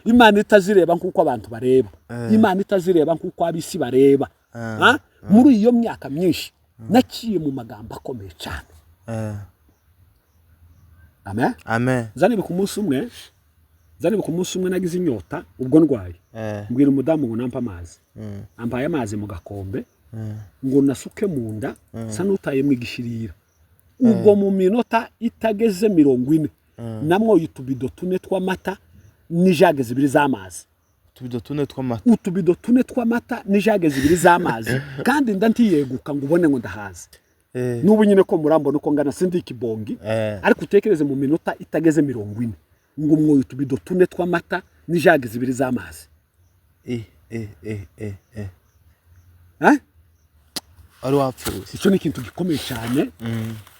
Imana itazireba nkuko abantu bareba. Imana itazireba nkuko abisi bareba. Muri iyo myaka myinshi naciye mu magambo akomeye cyane. Amen. Amen. Zanibuka umunsi umwe nagize inyota ubwo ndwaye. Mbwira umudamu ngo nampa amazi. Ampaye amazi mu gakombe. Ngo nasuke mu nda sa nutaye mu igishirira. Ubwo mu minota itageze 40 namwo utubido tune tw'amata n'ijage zibiri z'amazi. Utubido tune tw'amata n'ijage zibiri z'amazi kandi ndantiyeguka ngo ubone ngo ndahaze. Nubu nyine ko murambona uko ngana sindi ikibongi ariko utekereze mu minota itageze 40 ngo mwoyo utubido tune tw'amata n'ijage zibiri z'amazi. Ari wapfuye. Icyo ni ikintu gikomeye cyane.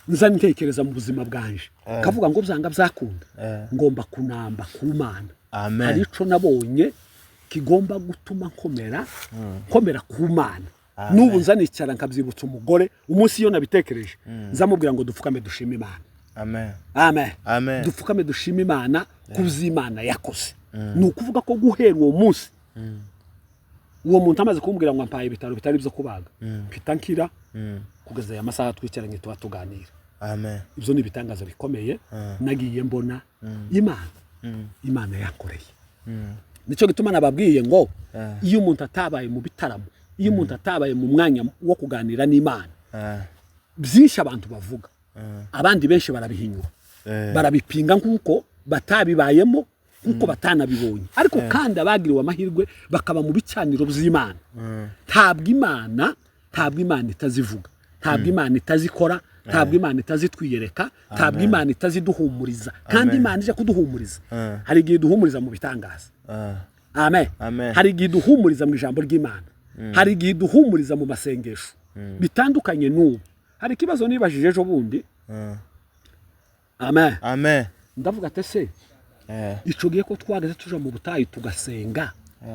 Nza ntekereza mu buzima bwanje. Kavuga ngo byanga byakunda. Ngomba kunamba ku Mana. Amen. Arico nabonye kigomba gutuma nkomera ku Mana. Nubu nzanicara nkabyibutsa umugore umunsi yo nabitekereje nzamubwira ngo dupfukame dushima Imana. Amen. Amen. Amen. Dupfukame dushima Imana kuzimana yakoze. Nukuvuga ko guhera uwo munsi uwo muntu amaze kumbwira ngo ampaye ibitaro bitari byo kubaga pitankira kugeza ya masaha twicaranye tuganira. Amen. Ibyo ni bitangaza bikomeye nagiye mbona Imana yakoreye. Nico gituma nababwiye ngo iyo umuntu atabaye mu bitaramo iyo umuntu atabaye mu mwanya wo kuganira n'Imana byinshi abantu bavuga abandi benshi barabihinyura barabipinga nkuko batabibayemo kuko batanabibonye ariko kandi abagiriwe amahirwe bakaba mu bicaniro by'Imana ntabwo Imana itazivuga ntabwo Imana itazikora ntabwo Imana itazitwiyereka ntabwo Imana itaziduhumuriza kandi Imana ije kuduhumuriza hari igihe duhumuriza mu bitangaza amen hari igihe duhumuriza mu ijambo ry'Imana hari igihe duhumuriza mu masengesho bitandukanye n'ubu hari ikibazo nibajije ejo bundi amen ndavuga ati se ico gihe ko twageze tuja mu butayu tugasenga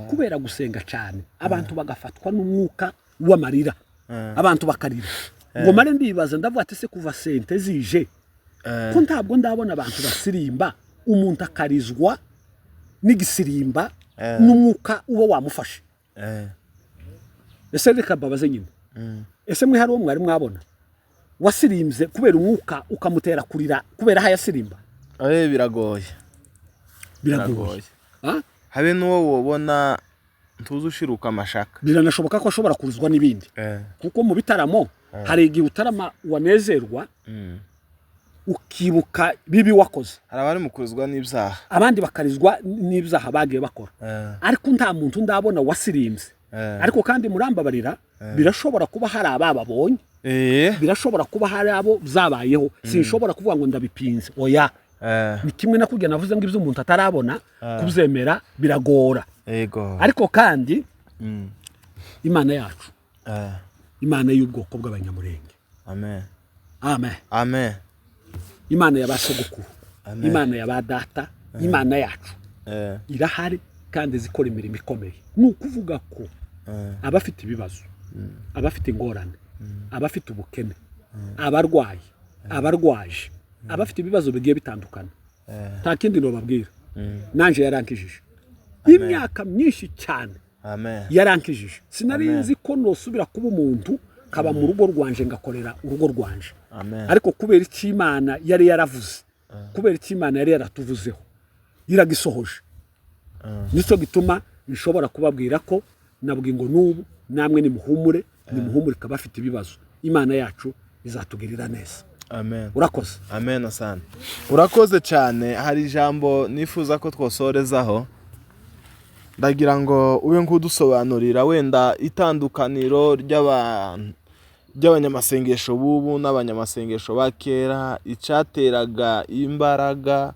kubera gusenga cyane abantu bagafatwa n'umwuka w'amarira abantu bakarira ngo mare ndibaza ndavuga ati se kuva sente zije ko ntabwo ndabona abantu basirimba umuntu akarizwa n'igisirimba n'umwuka uwo wamufashe ese reka babaze nyine ese mwe hari uwo mwari mwabona wasirimbye kubera umwuka ukamutera kurira kubera hayasirimba biragoye habe n'uwo wobona ntuzi ushiruka amashaka biranashoboka ko ashobora kuruzwa n'ibindi kuko mu bitaramo hari igihe utarama wanezerwa ukibuka bibi wakoze hari abari mu kuruzwa n'ibyaha abandi bakarizwa n'ibyaha bagiye bakora ariko nta muntu ndabona wasirimbye ariko kandi murambabarira birashobora kuba hari abababonye birashobora kuba hari abo byabayeho sinshobora kuvuga ngo ndabipinze oya ni kimwe na kujya navuze ngo ibyo umuntu atarabona kubyemera biragora ariko kandi Imana yacu Imana y'ubwoko bw'abanyamurenge amen Imana y'abasogokuru Imana y'abadata Imana yacu irahari kandi zikora imirimo ikomeye ni ukuvuga ko abafite ibibazo abafite ingorane abafite ubukene abarwayi abarwaje abafite ibibazo bigiye bitandukana nta kindi nobabwira nanje yarankijije imyaka myinshi cyane yarankijije sinari nzi ko nosubira kuba umuntu kaba mu rugo rwanje ngakorera urugo rwanje ariko kubera iki Imana yari yaravuze kubera iki Imana yari yaratuvuzeho iragisohoje nico gituma nishobora kubabwira ko nabwi ngo nubu namwe nimuhumure kabafite ibibazo Imana yacu izatugirira neza urakoze asante urakoze cyane hari ijambo nifuza ko twosorezaho ndagira ngo ube nk'udusobanurira wenda itandukaniro ry'abanyamasengesho bubu n'abanyamasengesho ba kera icyateraga imbaraga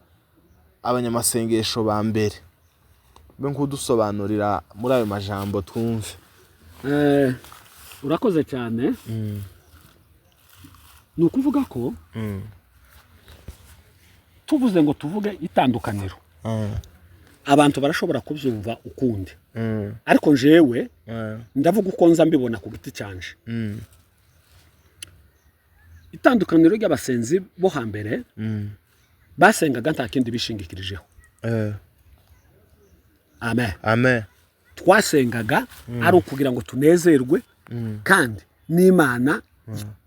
abanyamasengesho ba mbere ube nk'udusobanurira muri ayo majambo twumve urakoze cyane ni ukuvuga ko tuvuze ngo tuvuge itandukaniro abantu barashobora kubyumva ukundi ariko jewe ndavuga uko nza mbibona ku giti cyanje itandukaniro ry'abasenzi bo hambere basengaga nta kindi bishingikirijeho amen twasengaga ari ukugira ngo tunezerwe kandi n'Imana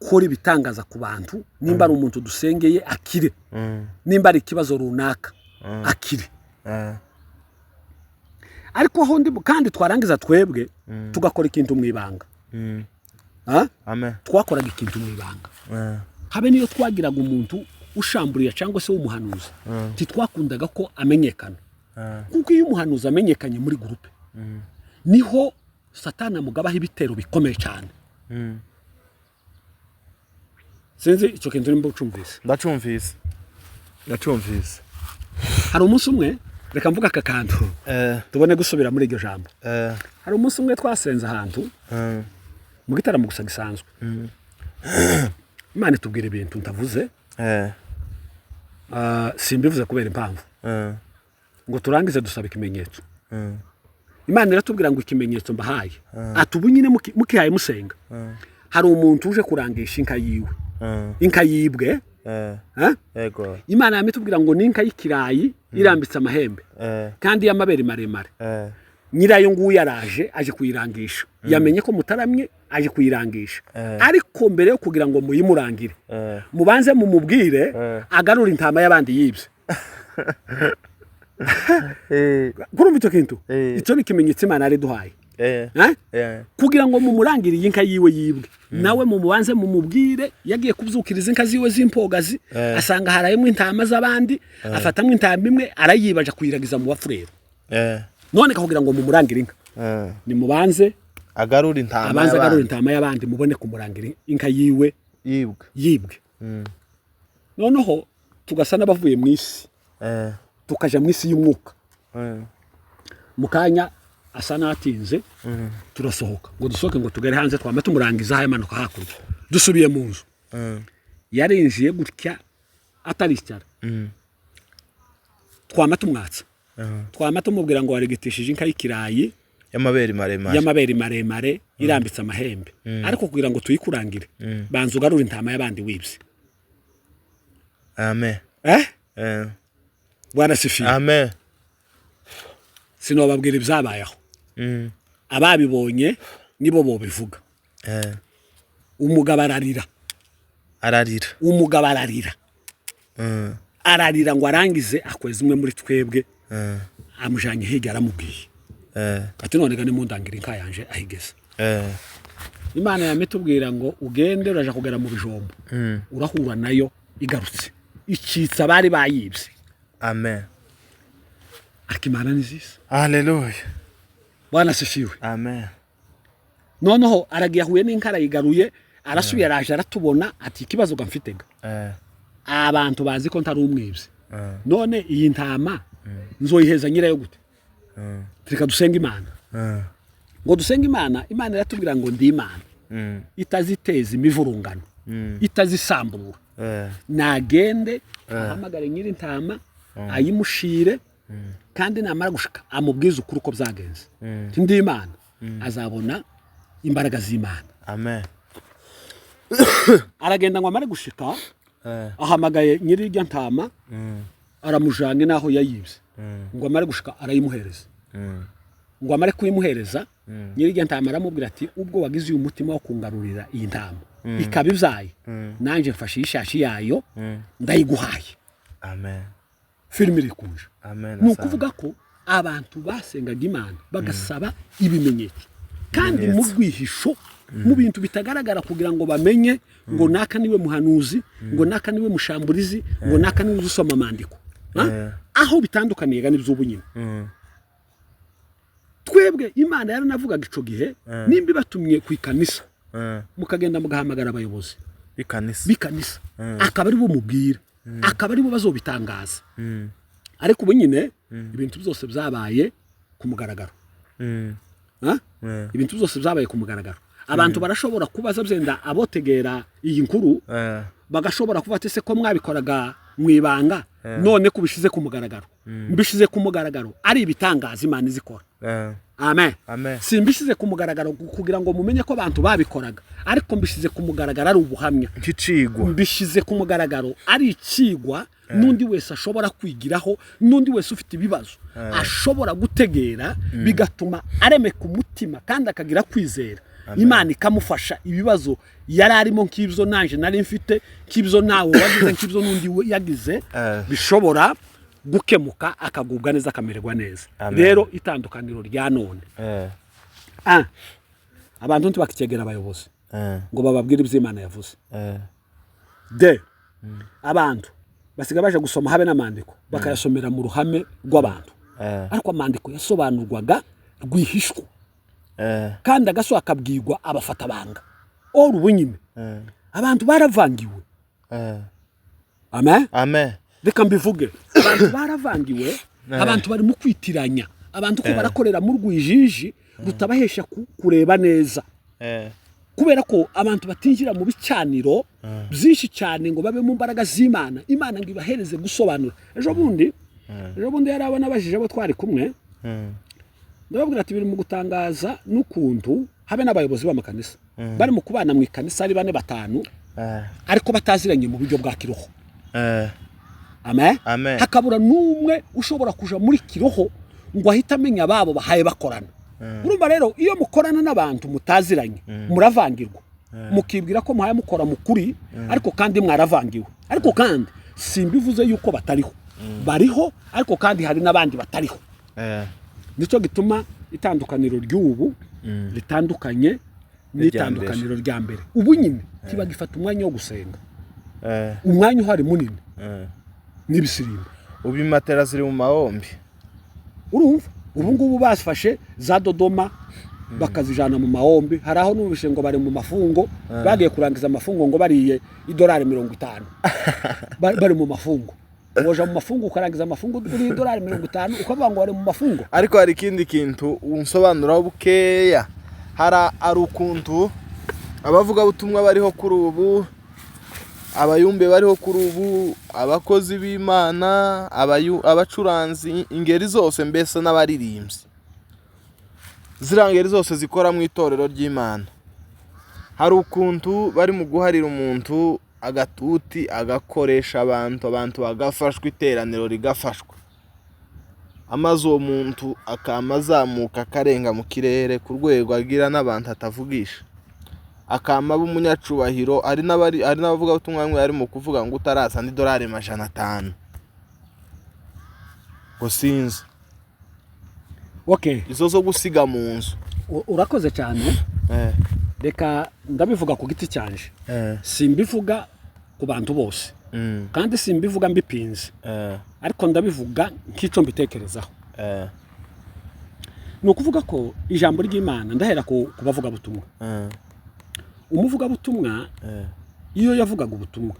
ikora ibitangaza ku bantu nimba ari umuntu dusengeye akire nimba ari ikibazo runaka akire ariko aho kandi twarangiza twebwe tugakora ikintu mu ibanga twakoraga ikintu mu ibanga habe niyo twagiraga umuntu ushamburiye cyangwa se w'umuhanuzi titwakundaga ko amenyekana kuko iyo umuhanuzi amenyekanye muri groupe niho Satana mugabaho ibitero bikomeye cyane sinzi icyo kintu nimba ucumvise ndacumvise hari umunsi umwe reka mvuga aka kantu tubone gusubira muri iryo jambo hari umunsi umwe twasenze ahantu mu gitaramo gusa gisanzwe Imana itubwira ibintu ntavuze simbivuze kubera impamvu ngo turangize dusaba ikimenyetso Imana iratubwira ngo ikimenyetso mbahaye atubu nyine mukihaye musenga hari umuntu uje kurangisha inka yiwe inka yibwe Imana yamitubwira ngo ninka y'ikirayi irambitse amahembe kandi y'amabere maremare nyirayo nguyu yaraje aje kuyirangisha yamenye ko mutaramye aje kuyirangisha ariko mbere yo kugira ngo muyimurangire mubanze mumubwire agarura intama y'abandi yibye kurumva icyo kintu icyo ni ikimenyetso Imana ari duhaye kugira ngo mumurangiriye inka yiwe yibwe nawe mumubanze mumubwire yagiye kubyukiriza inka ziwe z'impogazi asanga harayemo intama z'abandi afatamwe intama imwe arayibaje kuyiragiza mu bafurero none kugira ngo mumurangire inka ni mubanze agarura intama y'abandi mubone kumurangira inka yiwe yibwe noneho tugasa n'abavuye mu isi tukaja mu isi y'umwuka mukanya asa natinze turasohoka ngo dusohoke ngo tugere hanze twama tumurangiza hayamanuka hakurya dusubiye mu nzu yarinjiye gutya ataricara twama tumwatsa twama tumubwira ngo waregeteshije inka y'ikirayi y'amabere maremare irambitse amahembe ariko kugira ngo tuyikurangire banza ugarura intama y'abandi wibye amen Bwana sifiwe amen sinobabwira ibyabayeho ababibonye nibo bo bivuga umugabo ararira ngo arangize akweza umwe muri twebwe amujanye hirya aramubwiye ati none gane mundangira inka yanje ahigeze Imana yamitubwira ngo ugende uraja kugera mu bijombo urahura nayo igarutse icitsa bari bayibye amen akimana nizisa haleluya Bwana sifiwe amen noneho aragiye huye n'inkara yigaruye arasubiye araje aratubona ati ikibazo gamfitega abantu bazi ko ntari umwibye none iyi ntama nzoyiheza nyirayo gute tureka dusenga Imana ngo dusenga Imana iratubwira ngo ndi Imana itaziteza imivurungano itazisambura nagende ahamagare nyiri intama ayimushire kandi namara gushika amubwiza ukuri uko byagenze ndi Imana azabona imbaraga z'Imana amen aragenda ngo amare gushika ahamagaye nyiri irya ntama aramujanye naho yayibye ngo amare gushika arayimuhereza ngo amare kuyimuhereza nyiri irya ntama aramubwira ati ubwo wagize uyu mutima wo kungarurira iyi ntama ikabivyaye nanje mfashe ishashi yayo ndayiguhaye amen filime irikunje nukuvuga ko abantu basengaga Imana bagasaba ibimenyetso kandi mu rwihisho mu bintu bitagaragara kugira ngo bamenye ngo naka niwe muhanuzi ngo naka niwe mushamburizi ngo naka niwe usoma amandiko aho bitandukaniye gani by'ubunyine twebwe Imana yaranavugaga ico gihe nimba batumye kwikanisa mukagenda mugahamagara abayobozi bikanisa akaba ari bo mubwira akaba ari bo bazobitangaza ariko ubu nyine ibintu byose byabaye ku mugaragaro ibintu byose byabaye ku mugaragaro abantu barashobora kubaza byenda abotegera iyi nkuru bagashobora kuvuga ese ko mwabikoraga mwibanga none kubishize ku mugaragaro mbishize ku mugaragaro ari ibitangaza Imana izikora amen simbishize ku mugaragaro kugira ngo mumenye ko abantu babikoraga ariko mbishize ku mugaragaro ari ubuhamya nk'icigwa mbishize ku mugaragaro ari ikigwa nundi wese ashobora kwigiraho nundi wese ufite ibibazo ashobora gutegera bigatuma aremeka umutima kandi akagira kwizera Imana ikamufasha ibibazo yari arimo nk'ibyo nanje nari mfite nk'ibyo nawe wagize nk'ibyo nundi yagize bishobora gukemuka akagubwa neza akamererwa neza rero itandukaniro rya none abantu ntibakicegera abayobozi ngo bababwire ibyo Imana yavuze abantu basiga baje gusoma habe n'amandiko bakayasomera mu ruhame rw'abantu ariko amandiko yasobanurwaga rwihishwa kandi agaso akabwirwa abafata banga ubunyime abantu baravangiwe amen reka mbivuge abantu baravangiwe abantu bari mu kwitiranya abantu ko barakorera mu rwijiji rutabahesha kureba neza kubera ko abantu batinjira mu bicaniro byinshi cyane ngo babe mu mbaraga z'Imana Imana ngo ibahereze gusobanura ejo bundi yari abana bajije abo twari kumwe ndababwira ati biri mu gutangaza n'ukuntu habe n'abayobozi b'amakanisa bari mu kubana mu ikanisa ari 4-5 ariko bataziranye mu buryo bwa kiroho amen hakabura n'umwe ushobora kuja muri kiroho ngo ahita amenya babo bahaye bakorana urumva rero iyo mukorana n'abantu mutaziranye muravangirwa mukibwira ko muhaye mukora mukuri ariko kandi mwaravangiwe ariko kandi simbivuze yuko batariho bariho ariko kandi hari n'abandi batariho nicyo gituma itandukaniro ry'ubu ritandukanye n'itandukaniro rya mbere. Ubu nyine kiba gifata umwanya wo gusenga, umwanya uhari munini n'ibisirimba. Ubu imatera ziri mu mahombi, urumva ubu ngubu basfashe za Dodoma bakazijana mu mahombi. Hari aho n'ubishe ngo bari mu mafungo, bagiye kurangiza amafungo ngo bariye $50 bari mu mafungo. Woja mu mafungo ukarangiza amafungo uri $50 ukavuga ngo bari mu mafungo. Ariko hari ikindi kintu unsobanuraho bukeya. Hari ukuntu abavuga butumwa bariho kuri ubu, abayumbe bariho kuri ubu, abakozi b'Imana, abacuranzi, ingeri zose mbese n'abaririmbyi, zirangeri zose zikora mu itorero ry'Imana. Hari ukuntu bari mu guharira umuntu agatuti agakoresha abantu bagafashwa, iteraniro rigafashwa, amaze uwo muntu akamazamuka akarenga mu kirere ku rwego agira n'abantu atavugisha, akama b'umunyacubahiro. Ari n'abavuga butumwa bamwe ari mu kuvuga ngo utaraza $500 ngo sinzi. Okay, izo zo gusiga mu nzu. Urakoze cyane. Reka ndabivuga ku giti cyanje. Simbivuga ku bantu bose, kandi simbivuga mbipinze, ariko ndabivuga nk'icyo mbitekerezaho. Ni ukuvuga ko ijambo ry'Imana, ndahera ku bavuga butumwa. Umuvuga butumwa iyo yavugaga ubutumwa,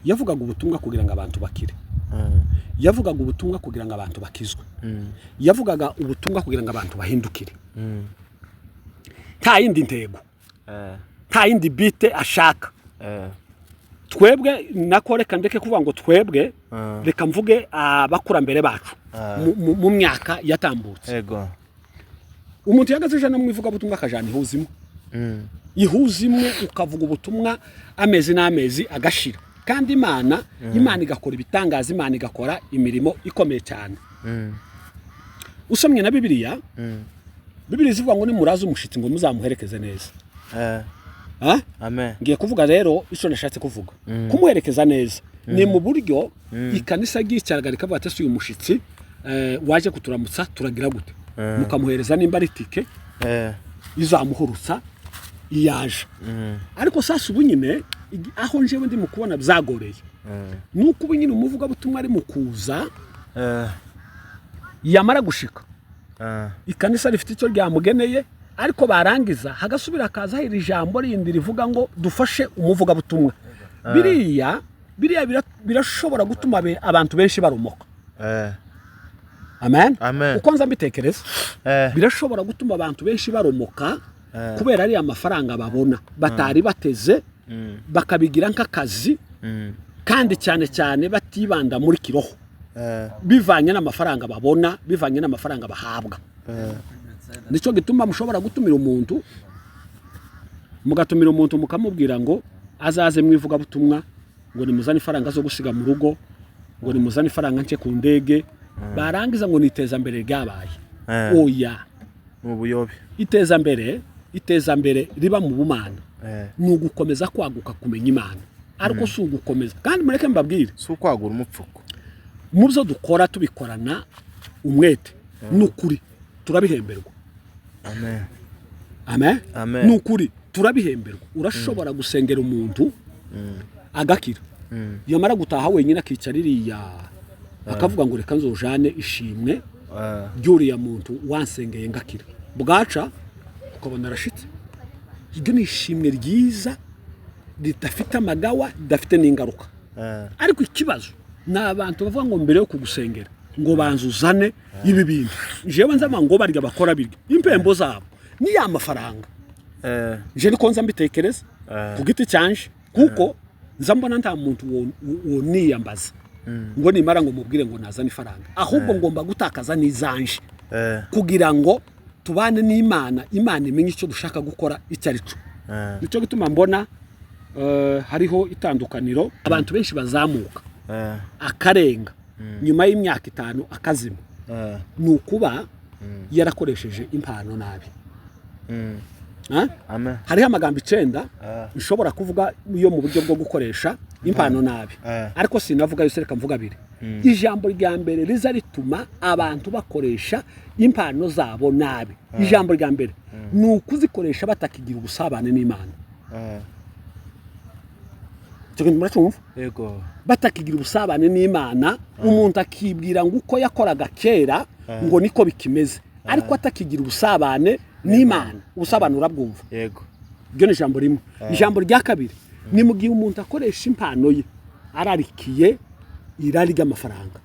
yavugaga ubutumwa kugira ngo abantu bakire, yavugaga ubutumwa kugira ngo abantu bakizwe, yavugaga ubutumwa kugira ngo abantu bahindukire. Nta yindi ntego, nta yindi bite ashaka. Twebwe nako reka ndeke kuvuga ngo twebwe, reka mvuge abakurambere bacu mu myaka yatambutse. Yego, umuntu yagaze jana mu ivuga butumwa akajana ihuza imwe ukavuga ubutumwa amezi n'amezi agashira, kandi Imana igakora ibitangaza, Imana igakora imirimo ikomeye cyane. Usomye na Bibiliya, Bibiliya zivuga ngo nimuraza umushitsi ngo muzamuherekeze neza. Amen. Ngiye kuvuga rero icyo nashatse kuvuga, kumuherekeza neza ni mu buryo ikanisa ry'icyaraga rikavuga ati uyu mushitsi waje kuturamutsa turagira gute, mukamuhereza nimba ari tike izamuhurutsa iyaje. Ariko sasa ubu nyine aho njewe ndi mu kubona byagoreye, nuko ubu nyine umuvuga butumwa ari mu kuza, yamara gushika ikanisa rifite icyo ryamugeneye, ariko barangiza hagasubira akaza iri jambo rindi rivuga ngo dufashe umuvuga butumwa. Biriya birashobora gutuma abantu benshi barumoka. Amen. Uko nza mbitekereza, birashobora gutuma abantu benshi barumoka kubera ari amafaranga babona batari bateze, bakabigira nk'akazi, kandi cyane cyane batibanda muri kiroho, bivanye n'amafaranga babona, bivanye n'amafaranga bahabwa. Nicyo gituma mushobora gutumira umuntu, mugatumira umuntu mukamubwira ngo azaze mwivuga butumwa, ngo nimuzane ifaranga zo gusiga mu rugo, ngo nimuzane ifaranga nce ku ndege, barangiza ngo niteza mbere ryabaye. Oya, mu buyobe. Iteza mbere riba mu bumana, ni ugukomeza kwaguka kumenya Imana, ariko si ugukomeza. Kandi mureke mbabwire, si ukwagura umupfuko. Mu byo dukora tubikorana umwete n'ukuri, turabihemberwa. Amen. N'ukuri turabihemberwa. Urashobora gusengera umuntu agakira, yamara gutaha wenyine akicaririya akavuga ngo reka nzojane ishimwe ry'uriya muntu wansengeye ngakira, bwaca ukabona arashitse. Iryo ni ishimwe ryiza ridafite amagawa, ridafite n'ingaruka. Ariko ikibazo ni abantu bavuga ngo mbere yo kugusengera ngo banzuzane ibi bintu, jewe nzama ngo barya bakora biryo impembo zabo ni ya mafaranga. Je niko nza mbitekereza ku giti cyanje, kuko nzambona nta muntu woniyambaza ngo nimara ngo mubwire ngo nazane ifaranga, ahubwo ngomba gutakaza nizanje kugira ngo tubane n'Imana, Imana imenye icyo dushaka gukora icyo ari cyo. Nicyo gituma mbona hariho itandukaniro, abantu benshi bazamuka akarenga nyuma y'imyaka 5 akazima, nukuba yarakoresheje impano nabi. Amen. hariho amagambo 9 nshobora kuvuga yo mu buryo bwo gukoresha impano nabi ariko sinavuga yose reka mvuga 2 ijambo rya mbere riza rituma abantu bakoresha impano zabo nabi ijambo rya mbere ni ukuzikoresha batakigira ubusabane n'Imana yego batakigira ubusabane n'Imana umuntu akibwira ngo uko yakoraga kera ngo niko bikimeze ariko atakigira ubusabane n'Imana ubusabane urabwumva yego byo ni ijambo rimwe ijambo rya kabiri ni mu gihe umuntu akoresha impano ye ararikiye irari ry'amafaranga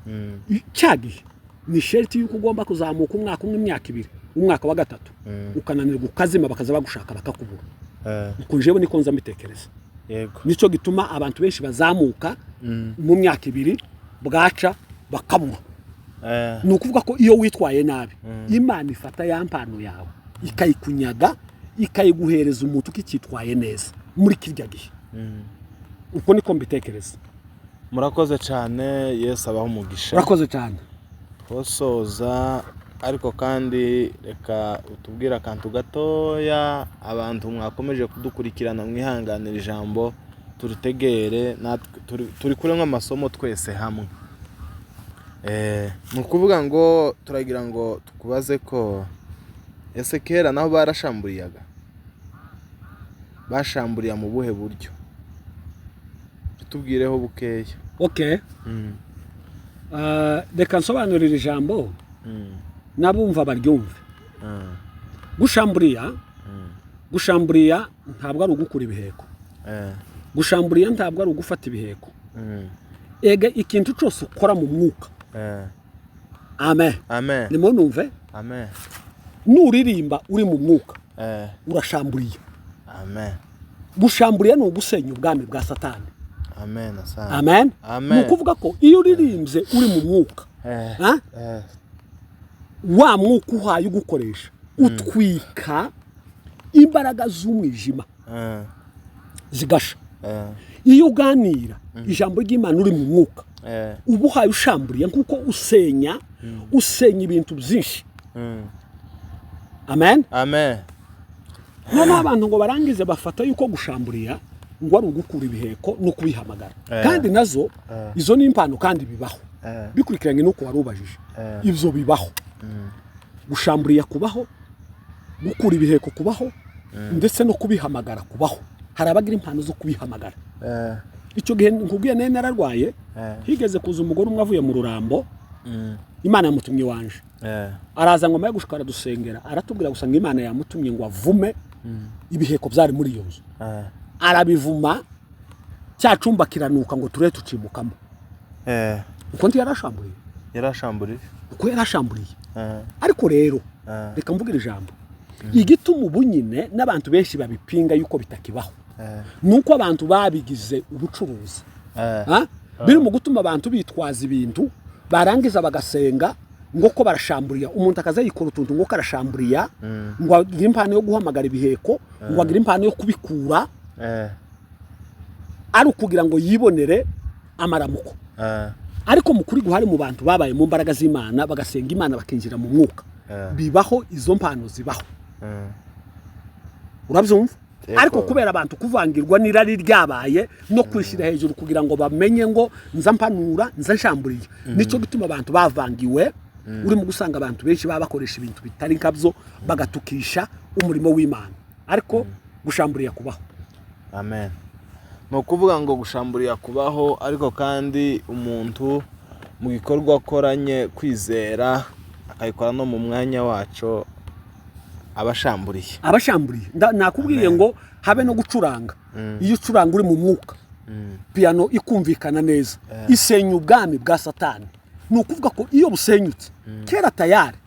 cyagihe ni sherti yuko ugomba kuzamuka umwaka umwe imyaka 2 umwaka wa gatatu ukananirwa ukazima bakaza bagushaka bakakubura uko jewe niko nza mbitekereza yego nico gituma abantu benshi bazamuka mu myaka 2 bwaca bakabura ni ukuvuga ko iyo witwaye nabi Imana ifata ya mpano yawe ikayikunyaga ikayiguhereza umuntu ukitwaye neza muri kirya gihe uko niko mbitekereza murakoze cyane Yesu abaho umugisha murakoze cyane kosoza ariko kandi reka utubwira akantu gatoya abantu mwakomeje kudukurikirana mwihanganira ijambo turitegere turi kure nk'amasomo twese hamwe ni ukuvuga ngo turagira ngo tukubaze ko ese kera naho barashamburiyaga bashamburiya mu buhe buryo tubwireho bukeya okay reka nsobanurira ijambo nabumva baryumve gushamburiya ntabwo ari ugukura ibiheko gushamburiya ntabwo ari ugufata ibiheko ega ikintu cyose ukora mu mwuka amen nimo numve amen nuririmba uri mu mwuka urashamburiye amen gushamburiya ni ugusenya ubwami bwa Satani amen amen ni ukuvuga ko iyo uririmbye uri mu mwuka wa mwuka uhaye ugukoresha utwika imbaraga z'umwijima zigasha iyo uganira ijambo ry'Imana uri mu mwuka uba uhaye ushamburiye kuko usenya ibintu byinshi amen none abantu ngo barangize bafata yuko gushamburiya ngo ari ugukura ibiheko no kubihamagara kandi nazo izo ni impano kandi bibaho bikurikiranye nuko warubajije ivyo bibaho gushamburiya kubaho gukura ibiheko kubaho ndetse no kubihamagara kubaho hari abagira impano zo kubihamagara icyo gihe nkubwiye nene nararwaye higeze kuza umugore umwe avuye mu rurambo Imana yamutumye wanje araza ngoma yo gushikara dusengera aratubwira gusa ngo Imana yamutumye ngo avume ibiheko byari muri iyo nzu arabivuma cyacumba kiranuka ngo ture tucimukamo uko ndi yarashamburiye uko yarashamburiye ariko rero reka mvugira ijambo igituma ubunyine n'abantu benshi babipinga yuko bitakibaho nuko abantu babigize ubucuruzi biri mu gutuma abantu bitwaza ibintu barangiza bagasenga ngo ko barashamburiya umuntu akaza yikora utuntu ngo karashamburiya ngo agire impano yo guhamagara ibiheko ngo agire impano yo kubikura ari ukugira ngo yibonere amaramuko ariko mukuri guhari mu bantu babaye mu mbaraga z'Imana bagasenga Imana bakinjira mu mwuka bibaho izo mpano zibaho urabyumva ariko kubera abantu kuvangirwa n'irari ryabaye no kwishira hejuru kugira ngo bamenye ngo nza mpanura nza nshamburiye nico gituma abantu bavangiwe uri mu gusanga abantu benshi babakoresha ibintu bitari nkabyo bagatukisha umurimo w'Imana ariko gushamburiya kubaho amen no kuvuga ngo gushamburiya kubaho ariko kandi umuntu mu gikorwa akoranye kwizera akayikora no mu mwanya wacu abashamburiye nakubwiye ngo habe no gucuranga iyo ucuranga uri mu mwuka piano ikumvikana neza isenya ubwami bwa Satani ni ukuvuga ko iyo busenyutse kera tayari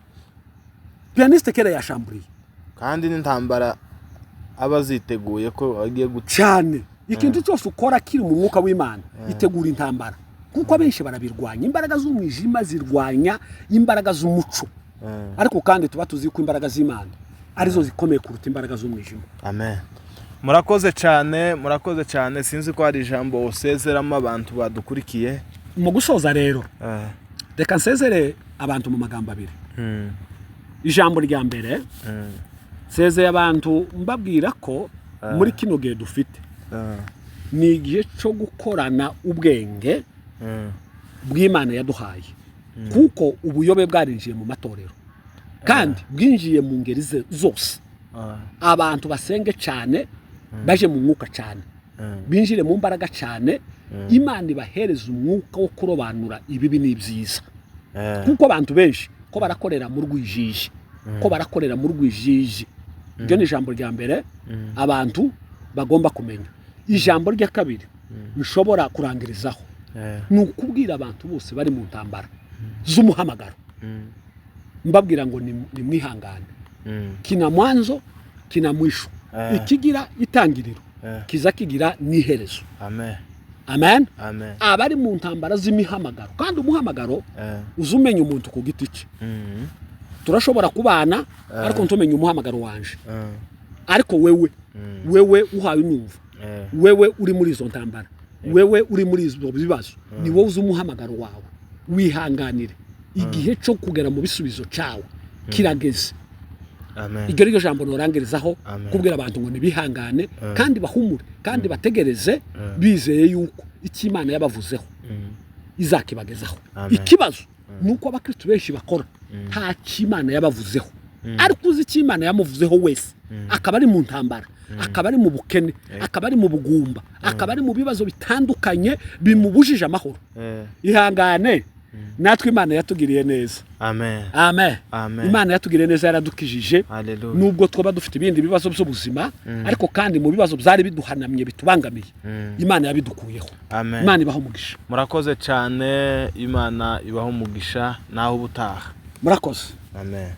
pianiste kera yashamburiye kandi n'intambara abaziteguye ko agiye cyane ikintu cyose ukora kiri mu mwuka w'Imana itegura intambara kuko abenshi barabirwanya imbaraga z'umwijima zirwanya imbaraga z'umuco ariko kandi tuba tuzi ko imbaraga z'Imana arizo zikomeye kuruta imbaraga z'umwijima amen murakoze cyane sinzi ko hari ijambo usezeramo abantu badukurikiye mu gusoza rero reka nsezere abantu mu magambo abiri ijambo rya mbere sezeye abantu mbabwira ko muri kino gihe dufite ni igihe cyo gukorana ubwenge bw'Imana yaduhaye kuko ubuyobe bwarinjiye mu matorero kandi bwinjiye mu ngeri zose abantu basenge cyane baje mu mwuka cyane binjire mu mbaraga cyane Imana ibahereza umwuka wo kurobanura ibibi n'ibyiza kuko abantu benshi ko barakorera mu rwijiji ibyo ni ijambo rya mbere abantu bagomba kumenya. Ijambo rya kabiri nshobora kurangirizaho ni ukubwira abantu bose bari mu ntambara z'umuhamagaro mbabwira ngo ni mwihangane kina mwanzo kina mwisho ikigira itangiriro kiza kigira n'iherezo. Amen. Abari mu ntambara z'imihamagaro kandi umuhamagaro uzumenya umuntu ku giti cye turashobora kubana ariko ntumenye umuhamagaro wanje ariko wewe uhawe numva wewe uri muri izo ntambara wewe uri muri izo bibazo ni wowe uzi umuhamagaro wawe wihanganire igihe cyo kugera mu bisubizo cyawe kirageze. Iryo ryo jambo norangirizaho kubwira abantu ngo nibihangane kandi bahumure kandi bategereze bizeye yuko icyo Imana yabavuzeho izakibagezaho. Ikibazo nuko abakristo benshi bakora nta Imana yabavuzeho ariko uzi icyo Imana yamuvuzeho wese akaba ari mu ntambara akaba ari mu bukene akaba ari mu bugumba akaba ari mu bibazo bitandukanye bimubujije amahoro. Ihangane natwe Imana yatugiriye neza. Amen. Imana yatugiriye neza yaradukijije nubwo twaba dufite ibindi bibazo by'ubuzima ariko kandi mu bibazo byari biduhanamye bitubangamiye Imana yabidukuyeho. Imana ibaho umugisha. Murakoze cyane. Imana ibaho umugisha naho ubutaha. Murakoze. Amen.